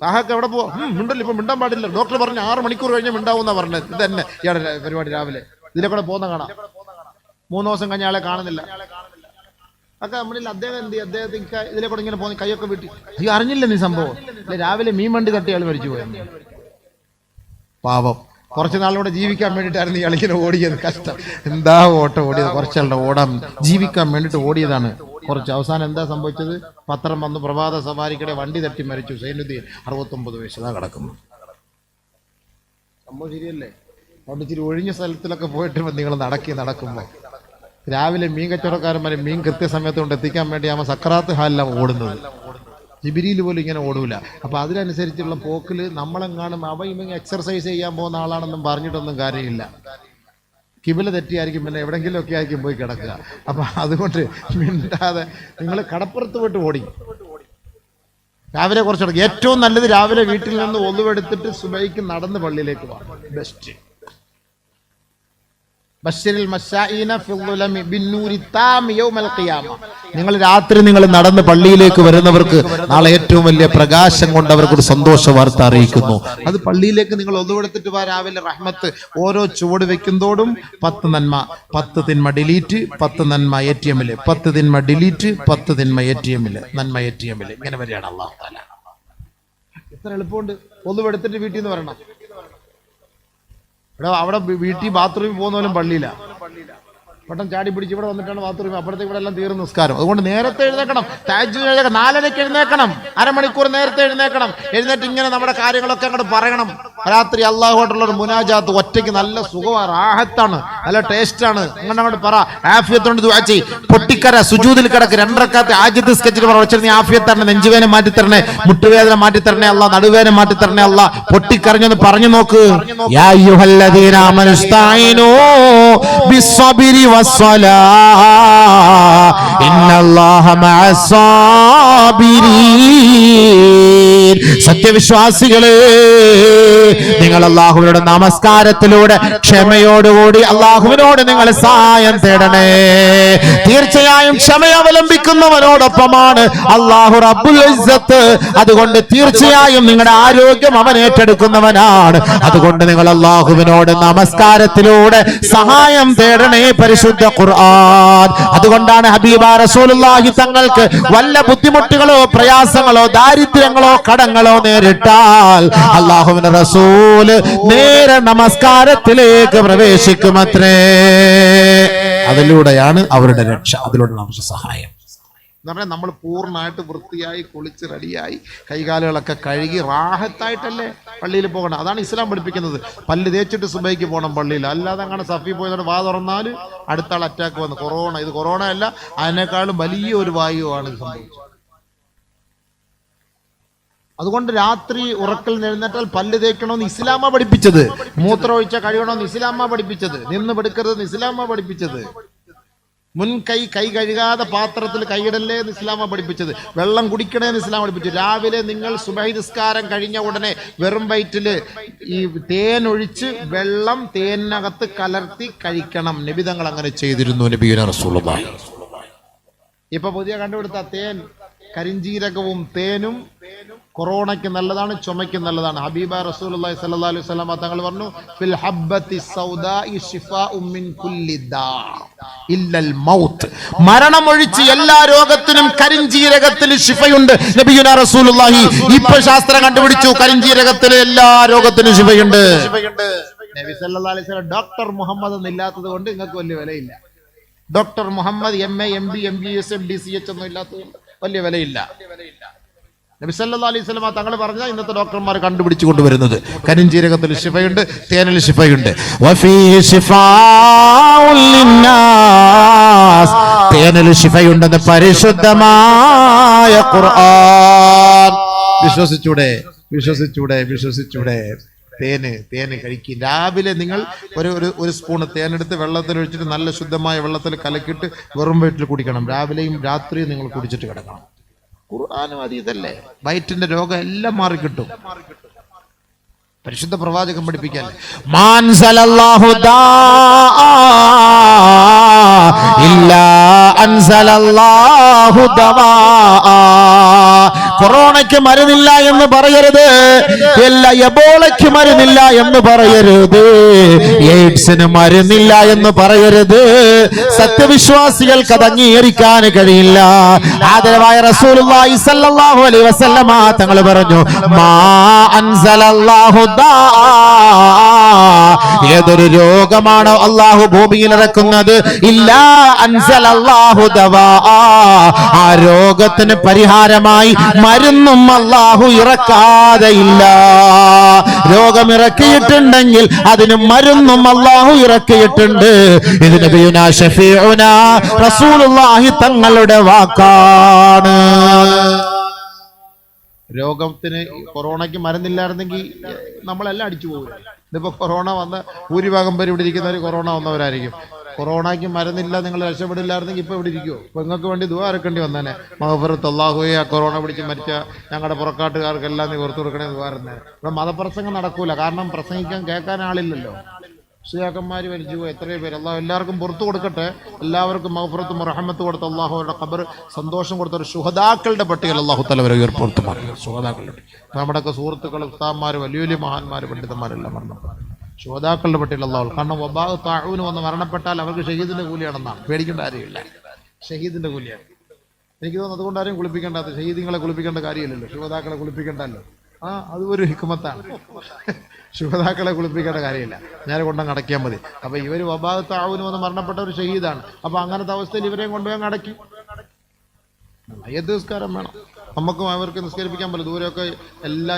താഹക്ക് എവിടെ പോവാ? മിണ്ടല്ലോ, ഇപ്പൊ മിണ്ടാൻ പാടില്ല. ഡോക്ടർ പറഞ്ഞു 6 മണിക്കൂർ കഴിഞ്ഞ് മിണ്ടാവുന്ന പറഞ്ഞത്. ഇത് തന്നെ ഇയാളുടെ പരിപാടി. രാവിലെ ഇതിലെ കൂടെ പോകുന്ന കാണാം. 3 ദിവസം കഴിഞ്ഞ ആളെ കാണുന്നില്ല. ഒക്കെ നമ്മളിൽ അദ്ദേഹം എന്ത് ചെയ്യും? അദ്ദേഹത്തിന് ഇതിലെ കൂടെ ഇങ്ങനെ പോകുന്ന കൈയൊക്കെ വീട്ടി. ഈ അറിഞ്ഞില്ല നീ സംഭവം. രാവിലെ മീൻ വണ്ടി തട്ടി ആൾ മരിച്ചു പോയെന്ന്. പാവം. കുറച്ച് നാളിലൂടെ ജീവിക്കാൻ വേണ്ടിയിട്ടായിരുന്നു ഇയാൾ ഇങ്ങനെ ഓടിയത്. കഷ്ടം. എന്താ ഓട്ടം ഓടിയത്. കുറച്ചാളുടെ ഓടാൻ ജീവിക്കാൻ വേണ്ടിയിട്ട് ഓടിയതാണ്. കുറച്ച് അവസാനം എന്താ സംഭവിച്ചത്? പത്രം വന്നു, പ്രഭാത സവാരിക്കിടെ വണ്ടി തട്ടി മരിച്ചു. സൈനുദ്ദീൻ 69 വയസ്സ്. അതാ കിടക്കുന്നു. സംഭവം ശരിയല്ലേ? അവിടെ ഇച്ചിരി ഒഴിഞ്ഞ സ്ഥലത്തിലൊക്കെ പോയിട്ട് നിങ്ങൾ നടക്കുമ്പോൾ രാവിലെ മീൻ കച്ചവടക്കാരന്മാരെ മീൻ കൃത്യസമയത്ത് കൊണ്ട് എത്തിക്കാൻ വേണ്ടി ആവുമ്പോൾ സക്രാത്ത് ഹാലിലാണ് ഓടുന്നത്. ജിബിരിയിൽ പോലും ഇങ്ങനെ ഓടൂല. അപ്പോൾ അതിനനുസരിച്ചുള്ള പോക്കിൽ നമ്മളെങ്ങാനും ഇവങ്ങ എക്സർസൈസ് ചെയ്യാൻ പോകുന്ന ആളാണെന്നും പറഞ്ഞിട്ടൊന്നും കാര്യമില്ല. കിബില തെറ്റിയായിരിക്കും, പിന്നെ എവിടെയെങ്കിലുമൊക്കെ ആയിരിക്കും പോയി കിടക്കുക. അപ്പം അതുകൊണ്ട് മിണ്ടാതെ നിങ്ങൾ കടപ്പുറത്ത് പോയിട്ട് ഓടി. രാവിലെ കുറച്ച് ഏറ്റവും നല്ലത് രാവിലെ വീട്ടിൽ നിന്ന് ഒളിവെടുത്തിട്ട് സുബൈക്ക് നടന്ന് പള്ളിയിലേക്ക് പോകാം. ബെസ്റ്റ്. നിങ്ങൾ രാത്രി നിങ്ങൾ നടന്ന് പള്ളിയിലേക്ക് വരുന്നവർക്ക് നാളെ ഏറ്റവും വലിയ പ്രകാശം കൊണ്ട് അവർക്കൊരു സന്തോഷ വാർത്ത അറിയിക്കുന്നു. അത് പള്ളിയിലേക്ക് നിങ്ങൾ ഒന്നുകൊടുത്തിട്ട് വാ. രാവിലെ റഹ്മത്ത്. ഓരോ ചുവട് വെക്കുന്നതോടും 10 നന്മ, 10 തിന്മ ഡിലീറ്റ്, 10 നന്മ ATM-ല്, 10 തിന്മ ഡിലീറ്റ്, 10 തിന്മ ATM-ല്, നന്മ ATM-ല്. ഇങ്ങനെ വരികയാണ് അല്ലാഹു തആല. എത്ര എളുപ്പമുണ്ട്. ഒന്നുവെടുത്തിട്ട് വീട്ടിൽ നിന്ന് വരണം. അവിടെ വീട്ടിൽ ബാത്റൂമിൽ പോകുന്നവരും പള്ളിയില്ല. പെട്ടെന്ന് ചാടി പിടിച്ച് ഇവിടെ വന്നിട്ടാണ് ബാത്റൂം. അപ്പോഴത്തേക്ക് ഇവിടെ എല്ലാം തീർന്നു നിസ്കാരം. അതുകൊണ്ട് നേരത്തെ എഴുന്നേക്കണം. തഹജ്ജുദ് 4:30 എഴുന്നേക്കണം. അരമണിക്കൂർ നേരത്തെ എഴുന്നേക്കണം. എഴുന്നേറ്റ് ഇങ്ങനെ നമ്മുടെ കാര്യങ്ങളൊക്കെ അങ്ങോട്ട് പറയണം. രാത്രി അള്ളാഹുവായിട്ടുള്ള ഒരു മുനാജാത്ത് ഒറ്റയ്ക്ക് നല്ല സുഖമാണ്, റാഹത്താണ്, നല്ല ടേസ്റ്റാണ്. അങ്ങനെ അങ്ങോട്ട് പറ. ആഫിയത്തോണ്ട് ദുആ ചെയ്യ്. പൊട്ടിക്കര സുജൂദിൽ കിടക്ക്. 2 റക്അത്ത് ആജിദ് സ്കെച്ചിൽ പറ. നീ ആഫിയത്തരണേ, നെഞ്ചുവേദന മാറ്റി തരണേ, മുട്ടുവേദന മാറ്റി തരണേ അല്ലാ, നടുവേദന മാറ്റി തരണേ അല്ലാ. പൊട്ടിക്കരഞ്ഞൊന്ന് പറഞ്ഞു നോക്ക്. യാ അയ്യുഹല്ലദീന ആമനു ഇസ്തഈനൂ ബിസ്സബ്രി വസ്സലാഹ് ഇന്നല്ലാഹ മഅസ്സാബിരീൻ. സത്യവിശ്വാസികളെ, നിങ്ങൾ അല്ലാഹുവിനോട് നമസ്കാരത്തിലൂടെ ക്ഷമയോടുകൂടി അല്ലാഹുവിനോട് നിങ്ങൾ സഹായം തേടണേ. തീർച്ചയായും ക്ഷമ അവലംബിക്കുന്നവനോടൊപ്പമാണ് അല്ലാഹു റബ്ബുൽ ഇസ്സത്ത്. അതുകൊണ്ട് തീർച്ചയായും നിങ്ങളുടെ ആരോഗ്യം അവൻ ഏറ്റെടുക്കുന്നവനാണ്. അതുകൊണ്ട് നിങ്ങൾ അല്ലാഹുവിനോട് നമസ്കാരത്തിലൂടെ സഹായം തേടണേ. പരിശുദ്ധ ഖുർആൻ. അതുകൊണ്ടാണ് ഹബീബ റസൂലുള്ളാഹി തങ്ങൾക്ക് വല്ല ബുദ്ധിമുട്ടുകളോ പ്രയാസങ്ങളോ ദാരിദ്ര്യങ്ങളോ കടങ്ങളോ നേരിട്ടാൽ അല്ലാഹുവിന്റെ റസൂല് നേരെ നമസ്കാരത്തിലേക്ക് പ്രവേശിക്കുമത്രേ. അതിലൂടെയാണ് അവരുടെ രക്ഷ, അതിലൂടെ നമുക്ക് സഹായം. എന്ന് പറഞ്ഞാൽ നമ്മൾ പൂർണ്ണമായിട്ട് വൃത്തിയായി കുളിച്ച് റെഡിയായി കൈകാലുകളൊക്കെ കഴുകി റാഹത്തായിട്ടല്ലേ പള്ളിയിൽ പോകണം. അതാണ് ഇസ്ലാം പഠിപ്പിക്കുന്നത്. പല്ല് തേച്ചിട്ട് സുബൈക്ക് പോകണം പള്ളിയിൽ. അല്ലാതെ അങ്ങനെ സഫി പോയതോടെ വാ തുറന്നാൽ അടുത്ത ആൾ അറ്റാക്ക് വന്ന് കൊറോണ. ഇത് കൊറോണ അല്ല, അതിനേക്കാളും വലിയ ഒരു വായുവാണ് ഇത് സംഭവിച്ചത്. അതുകൊണ്ട് രാത്രി ഉറക്കൽ എഴുന്നേറ്റാൽ പല്ല് തേക്കണമെന്ന് ഇസ്ലാമാ പഠിപ്പിച്ചത്. മൂത്രം ഒഴിച്ച കഴുകണമെന്ന് ഇസ്ലാമാ പഠിപ്പിച്ചത്. നിന്ന് പെടുക്കരുതെന്ന് ഇസ്ലാമാ പഠിപ്പിച്ചത്. കൈ കഴുകാതെ പാത്രത്തിൽ കൈയിടല്ലേ എന്ന് ഇസ്ലാമാ പഠിപ്പിച്ചത്. വെള്ളം കുടിക്കണേന്ന് ഇസ്ലാം പഠിപ്പിച്ചു. രാവിലെ നിങ്ങൾ സുബഹി നിസ്കാരം കഴിഞ്ഞ ഉടനെ വെറും വയറ്റില് ഈ തേൻ ഒഴിച്ച് വെള്ളം തേനകത്ത് കലർത്തി കഴിക്കണം. നബി തങ്ങൾ അങ്ങനെ ചെയ്തിരുന്നു. നബിയുനാ റസൂലുള്ളാഹി. ഇപ്പൊ പുതിയ കണ്ടുപിടുത്ത തേൻ, കരിഞ്ജീരകവും തേനും കൊറോണയ്ക്ക് നല്ലതാണ്, ചുമയ്ക്ക് നല്ലതാണ്. ഹബീബ റസൂലുള്ളാഹി സ്വല്ലല്ലാഹു അലൈഹി വസല്ലം തങ്ങൾ പറഞ്ഞു, ഫിൽ ഹബ്ബത്തി സൗദാഇ ശിഫാഉ മിൻ കുല്ലി ദാ ഇല്ലൽ മൗത്ത്. മരണമൊഴിച്ച് എല്ലാ രോഗത്തിനും കരിഞ്ജീരകത്തിൽ ശിഫയുണ്ട്. നബിയുനാ റസൂലുള്ളാഹി. ഇപ്പൊ ശാസ്ത്രം കണ്ടുപിടിച്ചു കരിഞ്ജീരകത്തിൽ എല്ലാ രോഗത്തിനും ശിഫയുണ്ട്. നബി സല്ലല്ലാഹു അലൈഹി വസല്ലം ഡോക്ടർ മുഹമ്മദ് എന്നില്ലാത്തത് കൊണ്ട് നിങ്ങൾക്ക് വലിയ വിലയില്ല. Doctor Muhammad MA MB MBS MD CH ഒന്നും ഇല്ലാത്തത് കൊണ്ട് വലിയ വിലയില്ല. നബി സല്ലല്ലാഹു അലൈഹി വസല്ലം തങ്ങൾ പറഞ്ഞ ഇന്നത്തെ ഡോക്ടർമാർ കണ്ടുപിടിച്ചു കൊണ്ടുവരുന്നത് കരിഞ്ജീരകത്തിൽ ശിഫയുണ്ട്, തേനിൽ ശിഫയുണ്ട്. വഫീഹി ശിഫാഉൽ ലിന്നാസ്. തേനിൽ ശിഫയുണ്ടെന്ന് പരിശുദ്ധമായ ഖുർആൻ. വിശ്വസിച്ചൂടെ? വിശ്വസിച്ചൂടെ? വിശ്വസിച്ചൂടെ? തേന് കഴിക്കും. രാവിലെ നിങ്ങൾ ഒരു സ്പൂണ് തേനെടുത്ത് വെള്ളത്തിൽ ഒഴിച്ചിട്ട് നല്ല ശുദ്ധമായ വെള്ളത്തിൽ കലക്കിയിട്ട് വെറും വയറ്റിൽ കുടിക്കണം. രാവിലെയും രാത്രിയും നിങ്ങൾ കുടിച്ചിട്ട് കിടക്കണം. ഖുർആനും അതീതല്ലേ, വയറ്റിന്റെ രോഗം എല്ലാം മാറിക്കിട്ടും. പരിശുദ്ധ പ്രവാചകൻ പഠിപ്പിക്കാൻ കൊറോണയ്ക്ക് മരുന്നില്ല എന്ന് പറയരുത്, എല്ലാ എബോളയ്ക്ക് മരുന്നില്ല എന്ന് പറയരുത്, എയ്ഡ്സിന് മരുന്നില്ല എന്ന് പറയരുത്. സത്യവിശ്വാസികൾക്ക് അത് അംഗീകരിക്കാൻ കഴിയില്ല. ആദരവായ റസൂലുള്ളാഹി സ്വല്ലല്ലാഹു അലൈഹി വസല്ലമ തങ്ങൾ പറഞ്ഞു, മാ അൻസലല്ലാഹു ദാ, ഏതൊരു രോഗമാണോ അല്ലാഹു ഭൂമിയിൽ ഇറക്കുന്നത്, ഇല്ലാ അൻസലല്ലാഹു ദവാ, ആ രോഗത്തിന് പരിഹാരമായി മരുന്നും അല്ലാഹു ഇറക്കാതെയില്ല. രോഗമിറക്കിയിട്ടുണ്ടെങ്കിൽ അതിന് മരുന്നും അല്ലാഹു ഇറക്കിയിട്ടുണ്ട്. ഇത് നബിയുനാ ഷഫീഉനാ റസൂലുള്ളാഹി തങ്ങളുടെ വാക്കാണ്. രോഗത്തിന് കൊറോണയ്ക്ക് മരുന്നില്ലായിരുന്നെങ്കിൽ നമ്മളെല്ലാം അടിച്ചു പോകും. ഇതിപ്പോ കൊറോണ വന്ന ഭൂരിഭാഗം പേര് ഇവിടെ ഇരിക്കുന്നവർ കൊറോണ വന്നവരായിരിക്കും. കൊറോണയ്ക്ക് മരുന്നില്ല, നിങ്ങൾ രക്ഷപ്പെടില്ലായിരുന്നെങ്കിൽ ഇപ്പൊ ഇവിടെ ഇരിക്കുമോ? ഇപ്പൊ നിങ്ങൾക്ക് വേണ്ടി ദുആ ഇറക്കേണ്ടി വന്നേനെ. മഗ്ഫിറത്ത് അല്ലാഹുവേ, ആ കൊറോണ പിടിച്ച് മരിച്ച ഞങ്ങളുടെ പുറക്കാട്ടുകാർക്കെല്ലാം നീ ഓർത്തു കൊടുക്കണേ ദുആ ഇരുന്നേ. ഇവിടെ മതപ്രസംഗം നടക്കൂല, കാരണം പ്രസംഗിക്കാൻ കേൾക്കാൻ ആളില്ലല്ലോ. ഷിയാക്കന്മാർ മരിച്ചു പോയി എത്രയോ പേര്. അള്ളാഹു എല്ലാവർക്കും പുറത്തു കൊടുക്കട്ടെ. എല്ലാവർക്കും മഗ്ഫിറത്തും റഹ്മത്തും കൊടുത്ത് അള്ളാഹു അവരുടെ ഖബർ സന്തോഷം കൊടുത്ത ഒരു ശുഹദാക്കളുടെ പട്ടികയിൽ അള്ളാഹു തആല അവരെ ഉയർപ്പെടുത്തുമാർ. ശുഹദാക്കളുടെ നമ്മുടെയൊക്കെ സുഹൃത്തുക്കൾ, ഉസ്താദ്മാർ, വലിയ വലിയ മഹാന്മാർ, പണ്ഡിതന്മാരെല്ലാം മരണപ്പെട്ടു. ശുഹദാക്കളുടെ പട്ടികയിൽ അള്ളാഹു. കാരണം വബാഹ് താഊന് വന്ന് മരണപ്പെട്ടാൽ അവർക്ക് ഷഹീദിന്റെ കൂലിയാണെന്നാണ്. പേടിക്കേണ്ട കാര്യമില്ല, ഷഹീദിന്റെ കൂലിയാണ്. എനിക്ക് തോന്നുന്നു അതുകൊണ്ട് ആരെയും കുളിപ്പിക്കേണ്ടത്. ഷഹീദിങ്ങളെ കുളിപ്പിക്കേണ്ട കാര്യമില്ലല്ലോ, ശുഹദാക്കളെ കുളിപ്പിക്കേണ്ടല്ലോ. അത് ഒരു ഹിക്മത്താണ്. ശുഹദാക്കളെ കുളിപ്പിക്കേണ്ട കാര്യമില്ല, നേരെ കൊണ്ടങ്ങ് അടയ്ക്കാൻ മതി. അപ്പൊ ഇവർ വബാഹ് താഊന് വന്ന് മരണപ്പെട്ട ഒരു ഷഹീദാണ്. അപ്പൊ അങ്ങനത്തെ അവസ്ഥയിൽ ഇവരെയും കൊണ്ടുപോയി അടക്കി മയ്യത്ത് നിസ്കാരം വേണം. നമുക്കും അവർക്ക് നിസ്കരിപ്പിക്കാൻ പറ്റില്ല. ദൂരെയൊക്കെ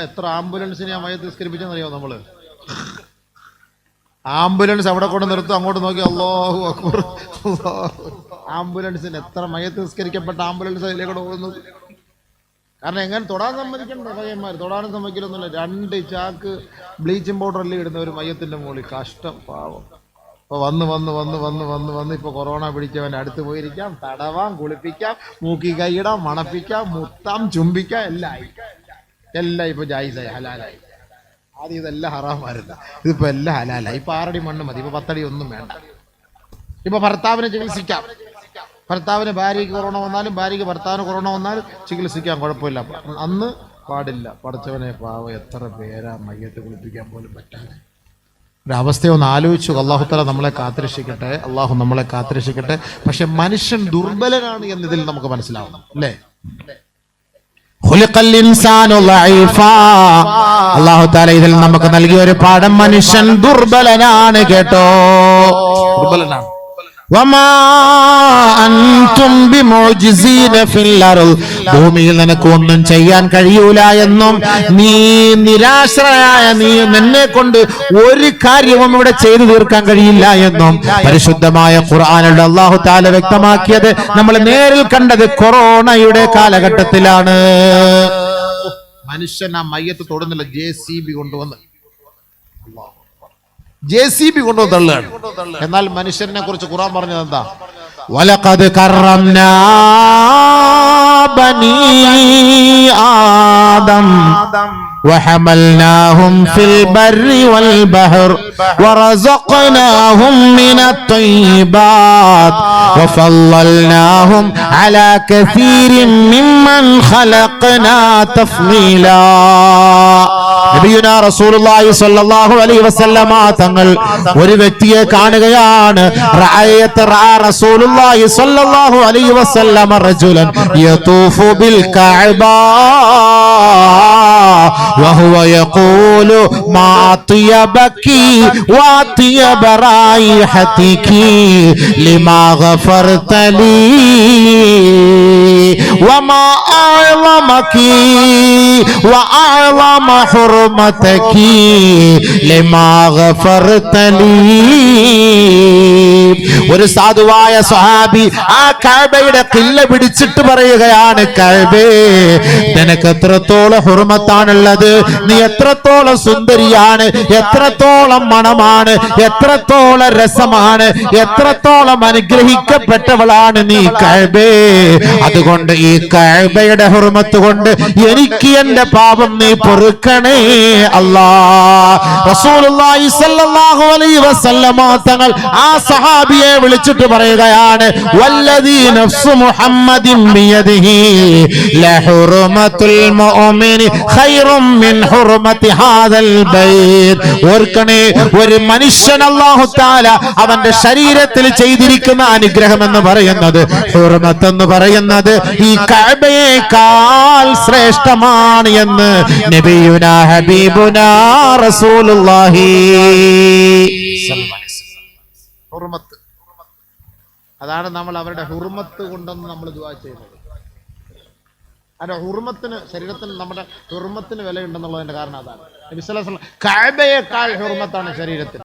എത്ര ആംബുലൻസിനെ ആ മയ്യത്ത് നിസ്കരിപ്പിച്ചെന്നറിയാമോ നമ്മള്? ആംബുലൻസ് അവിടെ കൊണ്ട് നിർത്തും, അങ്ങോട്ട് നോക്കി അല്ലാഹു അക്ബർ. ആംബുലൻസിന് എത്ര മയ്യത്ത് നിസ്കരിക്കപ്പെട്ട ആംബുലൻസ് അതിലേക്കൂടെ പോകുന്നത്. കാരണം എങ്ങനെ തൊടാൻ സമ്മതിക്കണ്ട പയ്യന്മാർ, തൊടാനും സമ്മതിക്കില്ലൊന്നുമില്ല. 2 ചാക്ക് ബ്ലീച്ചിങ് പൗഡർ അല്ലേ ഇടുന്ന ഒരു മയ്യത്തിന്റെ മുകളിൽ. കഷ്ടം, പാവം. അപ്പൊ വന്ന് ഇപ്പൊ കൊറോണ പിടിച്ചവൻ അടുത്ത് പോയിരിക്കാം, തടവാം, കുളിപ്പിക്കാം, മൂക്കി കൈയിടാം, മണപ്പിക്കാം, മുത്താം, ചുംബിക്കാം, എല്ലാം ഇപ്പൊ ജായിസായി, ഹലാലായി. ആദ്യം ഇതെല്ലാം ഹറാമായിരുന്നു, ഇതിപ്പോ എല്ലാം ഹലാലായി. ഇപ്പൊ 6 അടി മണ്ണ് മതി, ഇപ്പൊ 10 അടി ഒന്നും വേണ്ട. ഇപ്പൊ ഭർത്താവിനെ ചികിത്സിക്കാം, ഭർത്താവിന് ഭാര്യയ്ക്ക് കൊറോണ വന്നാലും ഭാര്യയ്ക്ക് ഭർത്താവിന് കൊറോണ വന്നാലും ചികിത്സിക്കാൻ കുഴപ്പമില്ല. അന്ന് പാടില്ല. പഠിച്ചവനെ പാവ എത്ര പേരാ മയ്യത്ത് കുളിപ്പിക്കാൻ പോലും പറ്റാതെ ഒരവസ്ഥയെ ഒന്ന് ആലോചിച്ചു. അല്ലാഹു തആല നമ്മളെ കാത്തിരക്ഷിക്കട്ടെ, അള്ളാഹു നമ്മളെ കാത്തിരക്ഷിക്കട്ടെ. പക്ഷെ മനുഷ്യൻ ദുർബലനാണ് എന്നതിൽ നമുക്ക് മനസ്സിലാവണം, അല്ലേ? അല്ലാഹു തആല ഇതിൽ നമുക്ക് നൽകിയ ഒരു പാഠം, മനുഷ്യൻ ദുർബലനാണ് കേട്ടോ, ദുർബലനാണ്. ഭൂമിയിൽ നിനക്ക് ഒന്നും ചെയ്യാൻ കഴിയൂല എന്നും, നീ നിരാശ്രയായ നിന്നെ കൊണ്ട് ഒരു കാര്യവും ഇവിടെ ചെയ്തു തീർക്കാൻ കഴിയില്ല എന്നും പരിശുദ്ധമായ ഖുർആനിൽ അല്ലാഹു തആല വ്യക്തമാക്കിയത് നമ്മൾ നേരിൽ കണ്ടത് കൊറോണയുടെ കാലഘട്ടത്തിലാണ്. മനുഷ്യൻ ആ മയ്യത്ത് തൊടുന്നില്ല, JCB കൊണ്ടുവന്ന് തള്ളുകയാണ്. എന്നാൽ മനുഷ്യനെ കുറിച്ച് ഖുർആൻ പറഞ്ഞത് എന്താ? വലഖദ് കറംനാ ബനീ ആദം وحملناهم في البر والبحر ورزقناهم من الطيبات وفضلناهم على كثير ممن خلقنا تفضيلا. നബിയുനാ റസൂലുള്ളാഹി സ്വല്ലല്ലാഹു അലൈഹി വസല്ലമ തങ്ങൾ ഒരു വ്യക്തിയെ കാണുകയാണ്. റസൂലുള്ളാഹി സ്വല്ലല്ലാഹു അലൈഹി വസല്ലമ റജുലൻ യതൂഫു ബിൽ കഅബ وهو يقول ما طيبك وطيب رائحتك لما غفرت لي وما أعظمك وأعظم حرمتك لما غفرت لي. ഒരു സാധുവായ സ്വഹാബി ആ കഅബയുടെ ഖില്ല പിടിച്ചിട്ട് പറയുകയാണ്, കഅബേ നിനക്ക് എത്രത്തോളം ഹുർമത്ത് ഹുർമത്താണുള്ളത്. നീ എത്രത്തോളം സുന്ദരിയാണ്, എത്രത്തോളം മണമാണ്, എത്രത്തോളം രസമാണ്, എത്രത്തോളം അനുഗ്രഹിക്കപ്പെട്ടവളാണ് നീ കഅബേ. അതുകൊണ്ട് ഈ കഅബയുടെ ഹുർമത്ത് കൊണ്ട് എനിക്ക് എന്റെ പാപം നീ പൊറുക്കണേ അല്ലാ. റസൂലുള്ളാഹി സ്വല്ലല്ലാഹു അലൈഹി വസല്ലമ തങ്ങൾ ആ സഹാബിയെ വിളിച്ചിട്ട് പറയുകയാണ്, വല്ലദീ നഫ്സു മുഹമ്മദിൻ ബിയദിഹി ലഹുർമത്തുൽ മുഅ്മിനി ഖൈറും മിൻ ഹുർമത്തി ഹാദൽ ബൈത്ത്. ഓർക്കണേ, ഒരു മനുഷ്യൻ അല്ലാഹു തആല അവന്റെ ശരീരത്തിൽ ചെയ്തിരിക്കുന്ന അനുഗ്രഹം എന്ന് പറയുന്നത്, ഹുർമത്ത് എന്ന് പറയുന്നത് ഈ കഅബയേക്കാൾ ശ്രേഷ്ഠമാണ് എന്ന് നബിയുനാ ഹബീബുനാ റസൂലുള്ളാഹി. ഹുർമത്ത്, അതാണ് നമ്മൾ അവരുടെ ഹുർമത്ത് കൊണ്ടെന്ന് നമ്മൾ ദുആ ചെയ്യുന്നത്. അതിന്റെ ഹുർമത്തിന്, ശരീരത്തിന് നമ്മുടെ ഹുർമത്തിന് വിലയുണ്ടെന്നുള്ളതിന്റെ കാരണം അതാണ്. നബി സല്ലല്ലാഹു അലൈഹി വസല്ലം കഅബയേക്കാൾ ഹുർമത്താണ് ശരീരത്തിൽ.